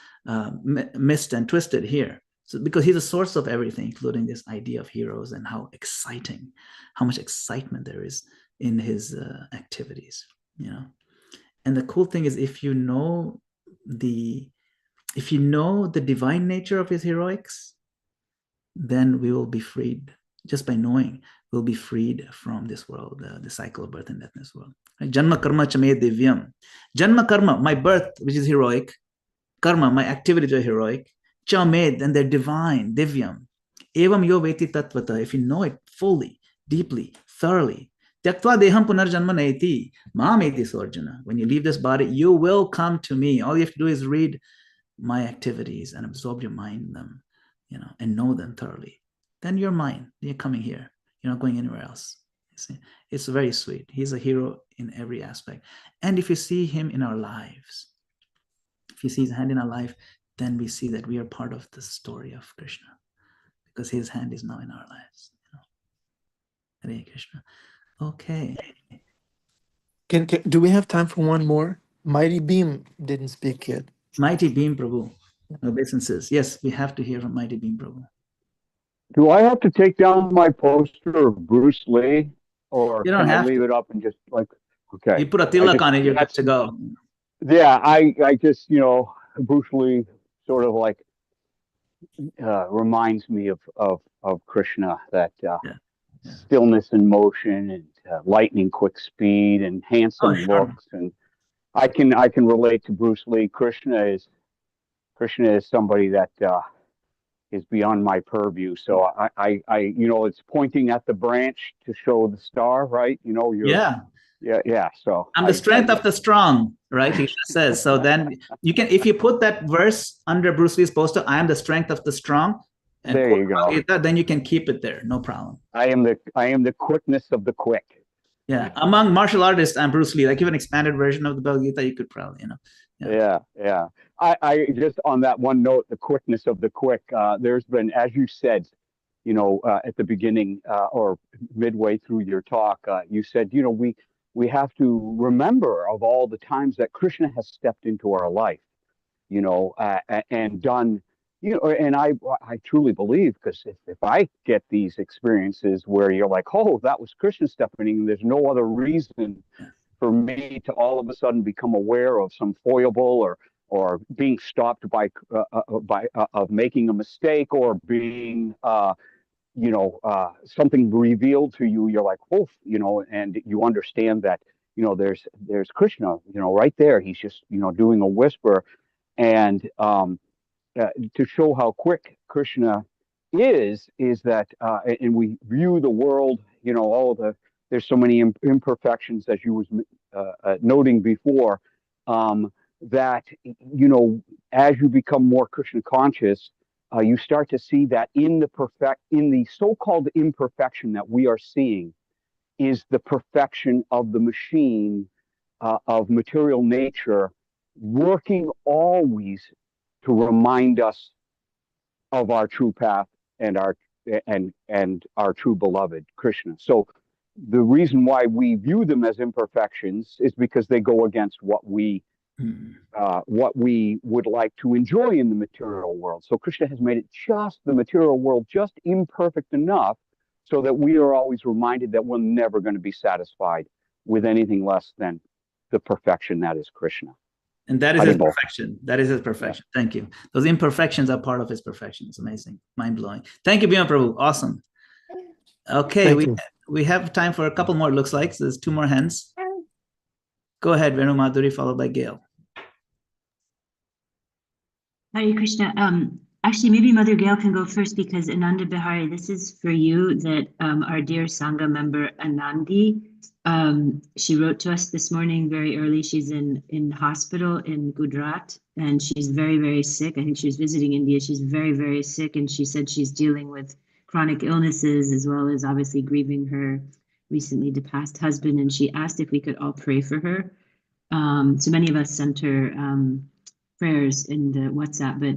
A: missed and twisted here. So because he's the source of everything, including this idea of heroes and how much excitement there is in his activities. And the cool thing is, if you know the divine nature of his heroics, then we will be freed. Just by knowing, we'll be freed from this world, the cycle of birth and death in this world. Right? Janma karma chame divyam. Janma karma, my birth, which is heroic. Karma, my activities are heroic. Chamed, and they're divine, divyam. Evam yo veti tatvata, if you know it fully, deeply, thoroughly. Tyaktva deham punarjanma naiti, mam eti sorjana. When you leave this body, you will come to me. All you have to do is read my activities and absorb your mind in them, and know them thoroughly. Then you're mine. You're coming here. You're not going anywhere else. You see? It's very sweet. He's a hero in every aspect. And if you see him in our lives, if you see his hand in our life, then we see that we are part of the story of Krishna, because his hand is now in our lives. Hare Krishna. Okay.
B: Do we have time for one more? Mighty Beam didn't speak yet.
A: Mighty Beam Prabhu. Obeisances. Yes, we have to hear from Mighty Beam Prabhu.
J: Do I have to take down my poster of Bruce Lee, or
A: You don't
J: can I
A: have
J: leave
A: to.
J: it up and just okay?
A: You put a tilak on it, you're good to go.
J: Yeah, I just Bruce Lee sort of like reminds me of Krishna, that stillness and motion, and lightning quick speed, and handsome looks, and I can relate to Bruce Lee. Krishna is somebody that is beyond my purview. So I it's pointing at the branch to show the star, right? Yeah. So
A: I'm the strength of the strong, right? He says. So then you can, if you put that verse under Bruce Lee's poster, I am the strength of the strong. And
J: there you go.
A: Then you can keep it there, no problem.
J: I am the quickness of the quick.
A: Yeah, among martial artists, I'm Bruce Lee. Like, give an expanded version of the Bhagavad Gita, you could probably,
J: Yeah. I just, on that one note, the quickness of the quick. There's been, as you said, at the beginning or midway through your talk, you said, we have to remember of all the times that Krishna has stepped into our life, and done. And I truly believe, because if I get these experiences where you're like, oh, that was Krishna stepping in, there's no other reason for me to all of a sudden become aware of some foible or being stopped by of making a mistake, or being something revealed to you. You're like, oh, and you understand that there's Krishna, right there. He's just doing a whisper, and to show how quick Krishna is that, and we view the world, there's so many imperfections, as you was noting before, that, as you become more Krishna conscious, you start to see that in the so-called imperfection that we are seeing is the perfection of the machine of material nature, working always to remind us of our true path and our true beloved Krishna. So the reason why we view them as imperfections is because they go against what we would like to enjoy in the material world. So Krishna has made it just the material world just imperfect enough so that we are always reminded that we're never going to be satisfied with anything less than the perfection that is Krishna.
A: And that is his perfection. That is his perfection. Yeah. Thank you. Those imperfections are part of his perfection. It's amazing. Mind-blowing. Thank you, Bhima Prabhu. Awesome. Okay, we have time for a couple more, it looks like. So there's 2 more hands. Go ahead, Venu Madhuri, followed by Gail.
E: Hare Krishna. Actually, maybe Mother Gail can go first because Ananda Bihari, this is for you that our dear Sangha member Anandi, she wrote to us this morning very early. She's in hospital in Gujarat and she's very, very sick. I think she was visiting India. She's very, very sick. And she said she's dealing with chronic illnesses as well as obviously grieving her recently departed husband. And she asked if we could all pray for her. So many of us sent her prayers in the WhatsApp, but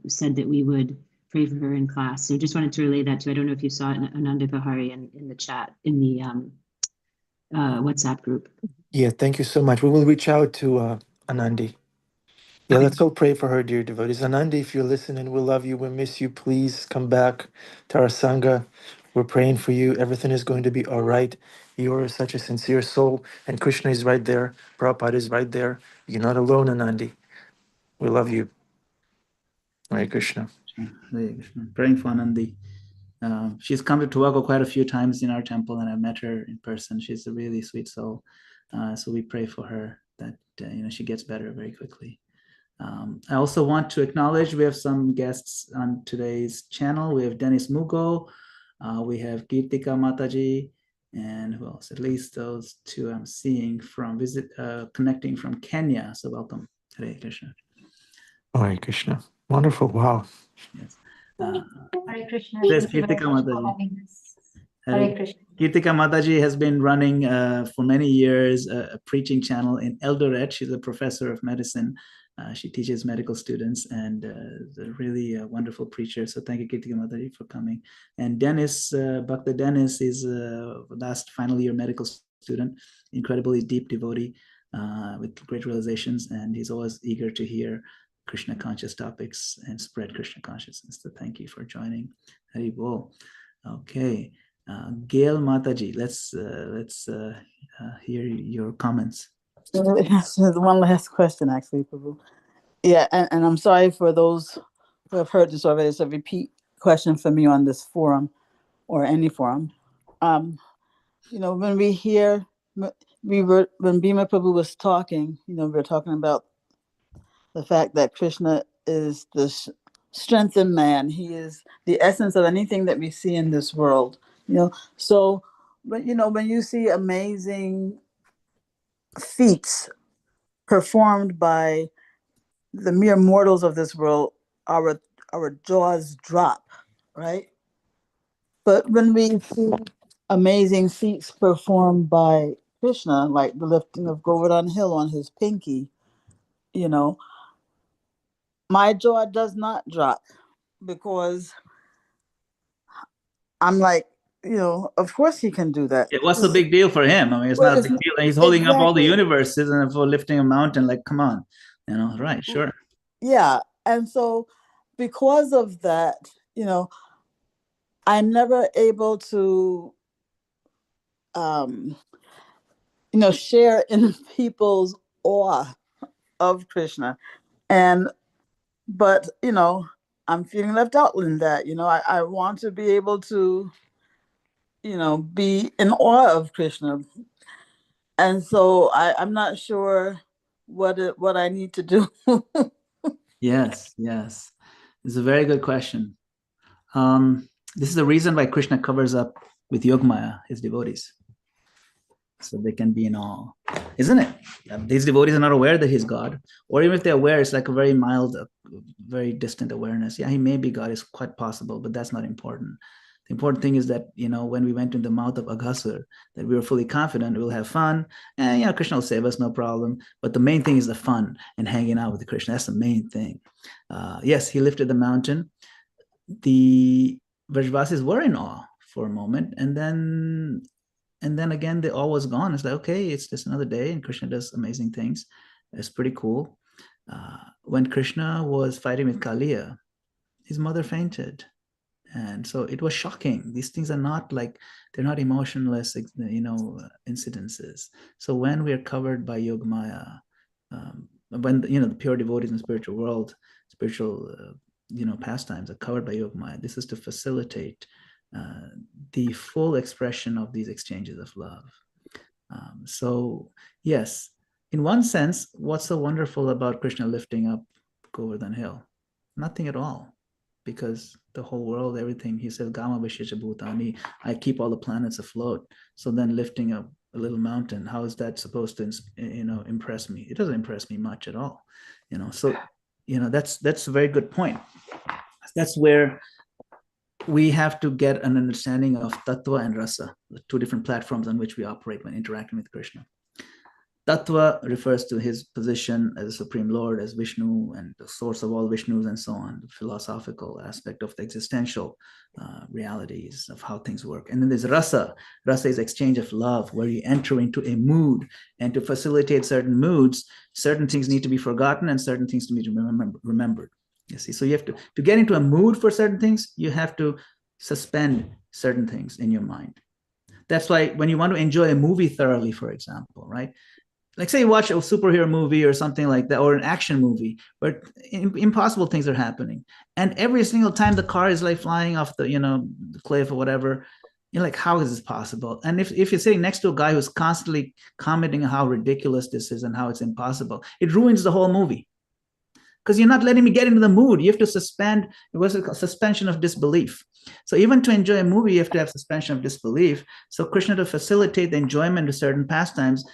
E: said that we would pray for her in class. So just wanted to relay that too. I don't know if you saw it, Ananda Bahari in the chat, in the WhatsApp group.
B: Yeah, thank you so much. We will reach out to Anandi. Yeah,
E: Okay.
B: let's all pray for her, dear devotees. Anandi, if you're listening, we love you. We miss you. Please come back to our Sangha. We're praying for you. Everything is going to be all right. You are such a sincere soul, and Krishna is right there. Prabhupada is right there. You're not alone, Anandi. We love you. Hare Krishna.
A: Hare Krishna. Praying for Anandi. She's come to Tobacco quite a few times in our temple, and I've met her in person. She's a really sweet soul. So we pray for her that she gets better very quickly. I also want to acknowledge we have some guests on today's channel. We have Dennis Mugo, we have Kirtika Mataji, and who else? At least those two I'm seeing from connecting from Kenya. So welcome. Hare Krishna.
B: Hare Krishna. Wonderful. Wow.
A: Yes.
K: Hare Krishna.
A: Yes,
K: Thank you very
A: Kirtika
K: much for
A: Mataji.
K: having us. Hare Krishna.
A: Kirtika Mataji has been running for many years a preaching channel in Eldoret. She's a professor of medicine. She teaches medical students and is a really wonderful preacher. So thank you, Kirtika Mataji, for coming. And Dennis, Bhakta Dennis is a last final year medical student, incredibly deep devotee with great realizations. And he's always eager to hear Krishna conscious topics and spread Krishna consciousness. So thank you for joining. Hari Bol. Okay. Gail Mataji, let's hear your comments.
D: One last question, actually, Prabhu. Yeah, and I'm sorry for those who have heard this already. It's a repeat question for me on this forum or any forum. When we hear, when Bhima Prabhu was talking, we were talking about the fact that Krishna is the strength in man. He is the essence of anything that we see in this world. So, but when you see amazing feats performed by the mere mortals of this world, our jaws drop, right? But when we see amazing feats performed by Krishna, like the lifting of Govardhan Hill on his pinky, my jaw does not drop because I'm like, of course he can do that.
A: What's the big deal for him? I mean, it's not a big deal. He's holding up all the universes and for lifting a mountain, like, come on, right, sure.
D: Yeah. And so because of that, I'm never able to, share in people's awe of Krishna. But I'm feeling left out in that. I want to be able to, be in awe of Krishna. And so I'm not sure what I need to do.
A: Yes. It's a very good question. This is the reason why Krishna covers up with Yogamaya his devotees, so they can be in awe, isn't it? These devotees are not aware that he's God, or even if they're aware, it's like a very mild, very distant awareness. Yeah, he may be God, it's quite possible, but that's not important. The important thing is that, when we went in the mouth of Aghasur, that we were fully confident we'll have fun, and Krishna will save us, no problem. But the main thing is the fun and hanging out with Krishna. That's the main thing. Yes, he lifted the mountain. The Vrajvasis were in awe for a moment, and then again the awe was gone. It's like, okay, it's just another day, and Krishna does amazing things. It's pretty cool. When Krishna was fighting with Kaliya, his mother fainted, and so it was shocking. These things are not like, they're not emotionless, incidences. So when we are covered by Yogamaya, when the pure devotees in the spiritual world, spiritual pastimes are covered by Yogamaya, this is to facilitate the full expression of these exchanges of love. So yes, in one sense, what's so wonderful about Krishna lifting up Govardhan Hill? Nothing at all. because the whole world, everything, he says, Gama Vishesha Bhutani, I keep all the planets afloat. So then lifting up a little mountain, how is that supposed to, impress me? It doesn't impress me much at all. So, that's a very good point. That's where we have to get an understanding of tattva and rasa, the two different platforms on which we operate when interacting with Krishna. Tattva refers to his position as a Supreme Lord, as Vishnu and the source of all Vishnus and so on, the philosophical aspect of the existential realities of how things work. And then there's rasa. Rasa is exchange of love, where you enter into a mood, and to facilitate certain moods, certain things need to be forgotten and certain things need to be remembered. You see, so you have to get into a mood for certain things, you have to suspend certain things in your mind. That's why when you want to enjoy a movie thoroughly, for example, right? Like say you watch a superhero movie or something like that, or an action movie where impossible things are happening, and every single time the car is like flying off the the cliff or whatever, you're like, how is this possible? And if you're sitting next to a guy who's constantly commenting on how ridiculous this is and how it's impossible, it ruins the whole movie, because you're not letting me get into the mood. You have to suspend, what's it called, suspension of disbelief. So even to enjoy a movie, you have to have suspension of disbelief. So Krishna, to facilitate the enjoyment of certain pastimes,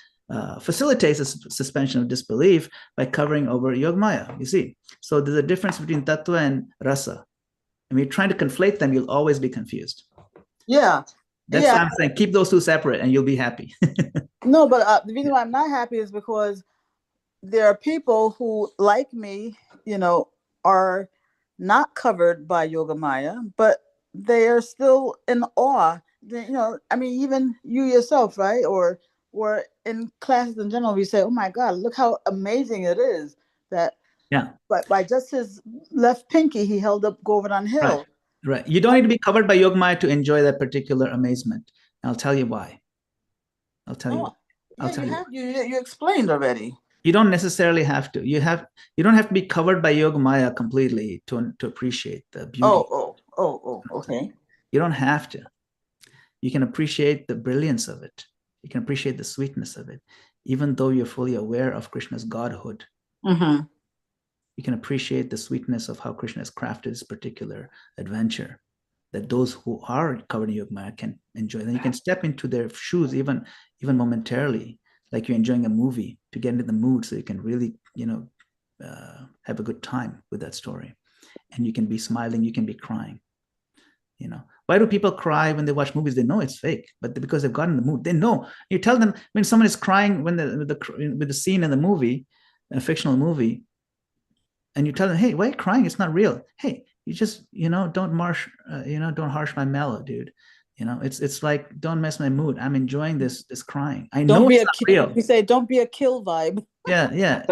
A: facilitates a suspension of disbelief by covering over Yogamaya, you see. So there's a difference between tattva and rasa. And you're trying to conflate them, you'll always be confused.
D: Yeah.
A: That's why I'm saying keep those two separate and you'll be happy.
D: No, but the reason why I'm not happy is because there are people who, like me, are not covered by Yogamaya, but they are still in awe. I mean, even you yourself, right? Or in classes in general, we say, "Oh my God, look how amazing it is that."
A: Yeah.
D: But by just his left pinky, he held up Govardhan Hill.
A: Right. You don't need to be covered by Yogamaya to enjoy that particular amazement. I'll tell you why. I'll tell you.
D: You explained already.
A: You don't necessarily have to. You don't have to be covered by Yogamaya completely to appreciate the beauty.
D: Okay.
A: You don't have to. You can appreciate the brilliance of it. You can appreciate the sweetness of it, even though you're fully aware of Krishna's godhood.
D: Mm-hmm.
A: You can appreciate the sweetness of how Krishna has crafted this particular adventure, that those who are covered in Yogamaya can enjoy. Then you can step into their shoes even momentarily, like you're enjoying a movie, to get into the mood so you can really, have a good time with that story. And you can be smiling, you can be crying. Why do people cry when they watch movies? They know it's fake, but because they've gotten in the mood, they know. You tell them when someone is crying with the scene in the movie, a fictional movie, and you tell them, hey, why are you crying? It's not real. Hey, you just, don't harsh my mellow, dude. It's like, don't mess my mood. I'm enjoying this crying. I know it's not real.
D: We say, don't be a kill vibe.
A: Yeah.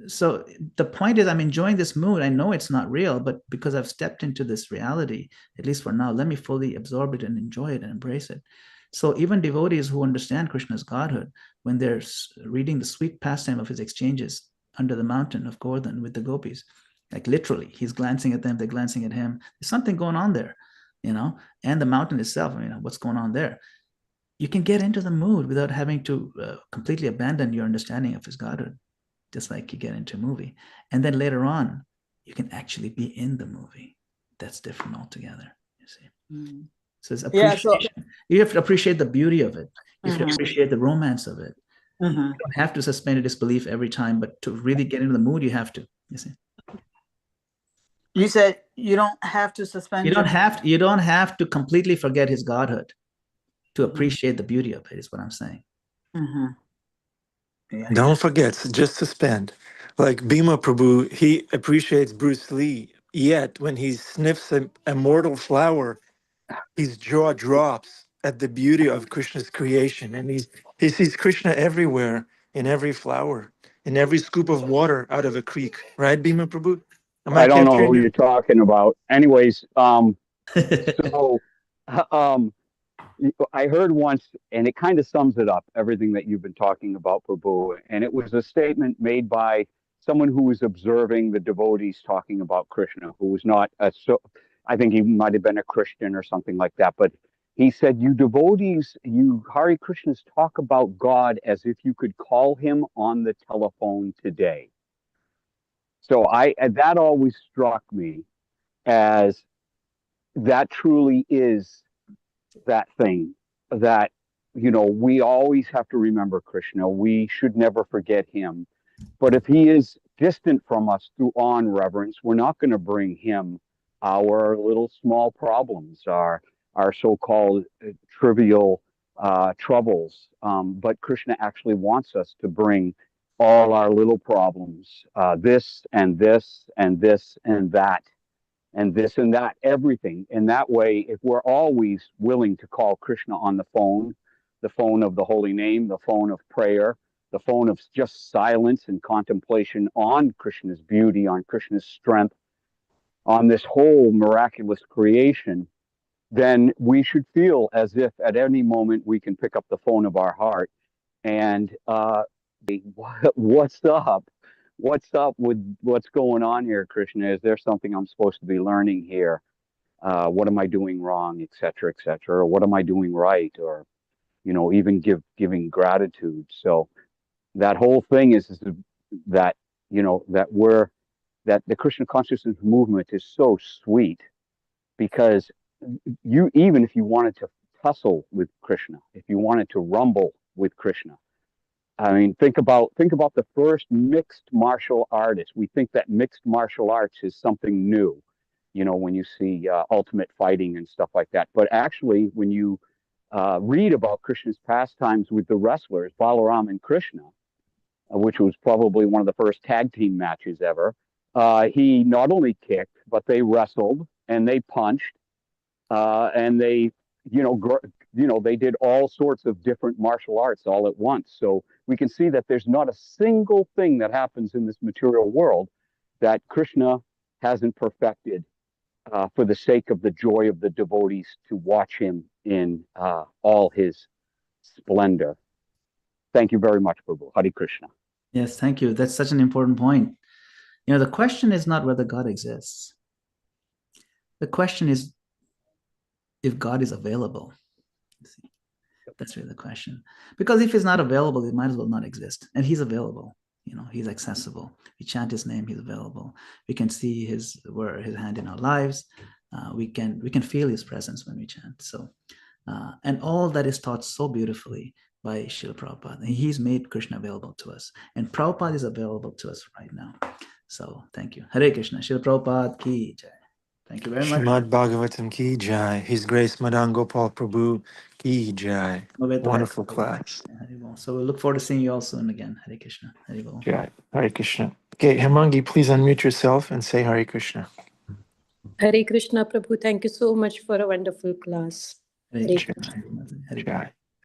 A: So the point is, I'm enjoying this mood. I know it's not real, but because I've stepped into this reality, at least for now, let me fully absorb it and enjoy it and embrace it. So even devotees who understand Krishna's godhood, when they're reading the sweet pastime of his exchanges under the mountain of Govardhan with the gopis, like literally, he's glancing at them, they're glancing at him. There's something going on there, and the mountain itself, what's going on there. You can get into the mood without having to completely abandon your understanding of his godhood, just like you get into a movie. And then later on, you can actually be in the movie. That's different altogether, you see. Mm. So it's appreciation. You have to appreciate the beauty of it. You have to appreciate the romance of it. You don't have to suspend a disbelief every time, but to really get into the mood, you have to, you see.
D: You said you don't have to suspend.
A: You don't have to completely forget his godhood to appreciate the beauty of it, is what I'm saying.
B: Yeah. Don't forget, just suspend. Like Bhima Prabhu, he appreciates Bruce Lee, yet when he sniffs a mortal flower, his jaw drops at the beauty of Krishna's creation. And he sees Krishna everywhere, in every flower, in every scoop of water out of a creek. Right, Bhima Prabhu?
J: I don't know who you're talking about. Anyways, so I heard once, and it kind of sums it up, everything that you've been talking about, Prabhu. And it was a statement made by someone who was observing the devotees talking about Krishna, who was not I think he might have been a Christian or something like that. But he said, you devotees, you Hare Krishnas talk about God as if you could call him on the telephone today. So that always struck me. as that truly is that thing that, we always have to remember Krishna. We should never forget him. But if he is distant from us through awe and reverence, we're not going to bring him our little small problems, our so-called trivial troubles. But Krishna actually wants us to bring all our little problems, this and this and this and that, and this and that, everything. And that way, if we're always willing to call Krishna on the phone of the holy name, the phone of prayer, the phone of just silence and contemplation on Krishna's beauty, on Krishna's strength, on this whole miraculous creation, then we should feel as if at any moment we can pick up the phone of our heart and what's up? What's up with what's going on here, Krishna? Is there something I'm supposed to be learning here? What am I doing wrong, et cetera, or what am I doing right? Or, even giving gratitude. So that whole thing is that, that the Krishna consciousness movement is so sweet, because even if you wanted to tussle with Krishna, if you wanted to rumble with Krishna, I mean, think about the first mixed martial artist. We think that mixed martial arts is something new, when you see ultimate fighting and stuff like that. But actually, when you read about Krishna's pastimes with the wrestlers, Balaram and Krishna, which was probably one of the first tag team matches ever, he not only kicked, but they wrestled and they punched, and they, they did all sorts of different martial arts all at once. So we can see that there's not a single thing that happens in this material world that Krishna hasn't perfected for the sake of the joy of the devotees to watch him in all his splendor. Thank you very much, Prabhu. Hare Krishna.
A: Yes, thank you. That's such an important point. The question is not whether God exists. The question is if God is available. See, that's really the question. Because if he's not available, he might as well not exist. And he's available. He's accessible. We chant his name, he's available. We can see his hand in our lives. We can feel his presence when we chant. So, and all that is taught so beautifully by Srila Prabhupada. And he's made Krishna available to us. And Prabhupada is available to us right now. So thank you. Hare Krishna. Srila Prabhupada ki jai. Thank you very much.
B: Srimad Bhagavatam ki jai. His Grace Madan Gopal Prabhu ki jai. Wonderful class.
A: So we look forward to seeing you all soon again. Hare Krishna. Hare Bol.
B: Jai. Hare Krishna. Okay, Hemangi, please unmute yourself and say Hare Krishna.
L: Hare Krishna, Prabhu. Thank you so much for a wonderful class.
A: Hare Krishna. Hare
B: Jai.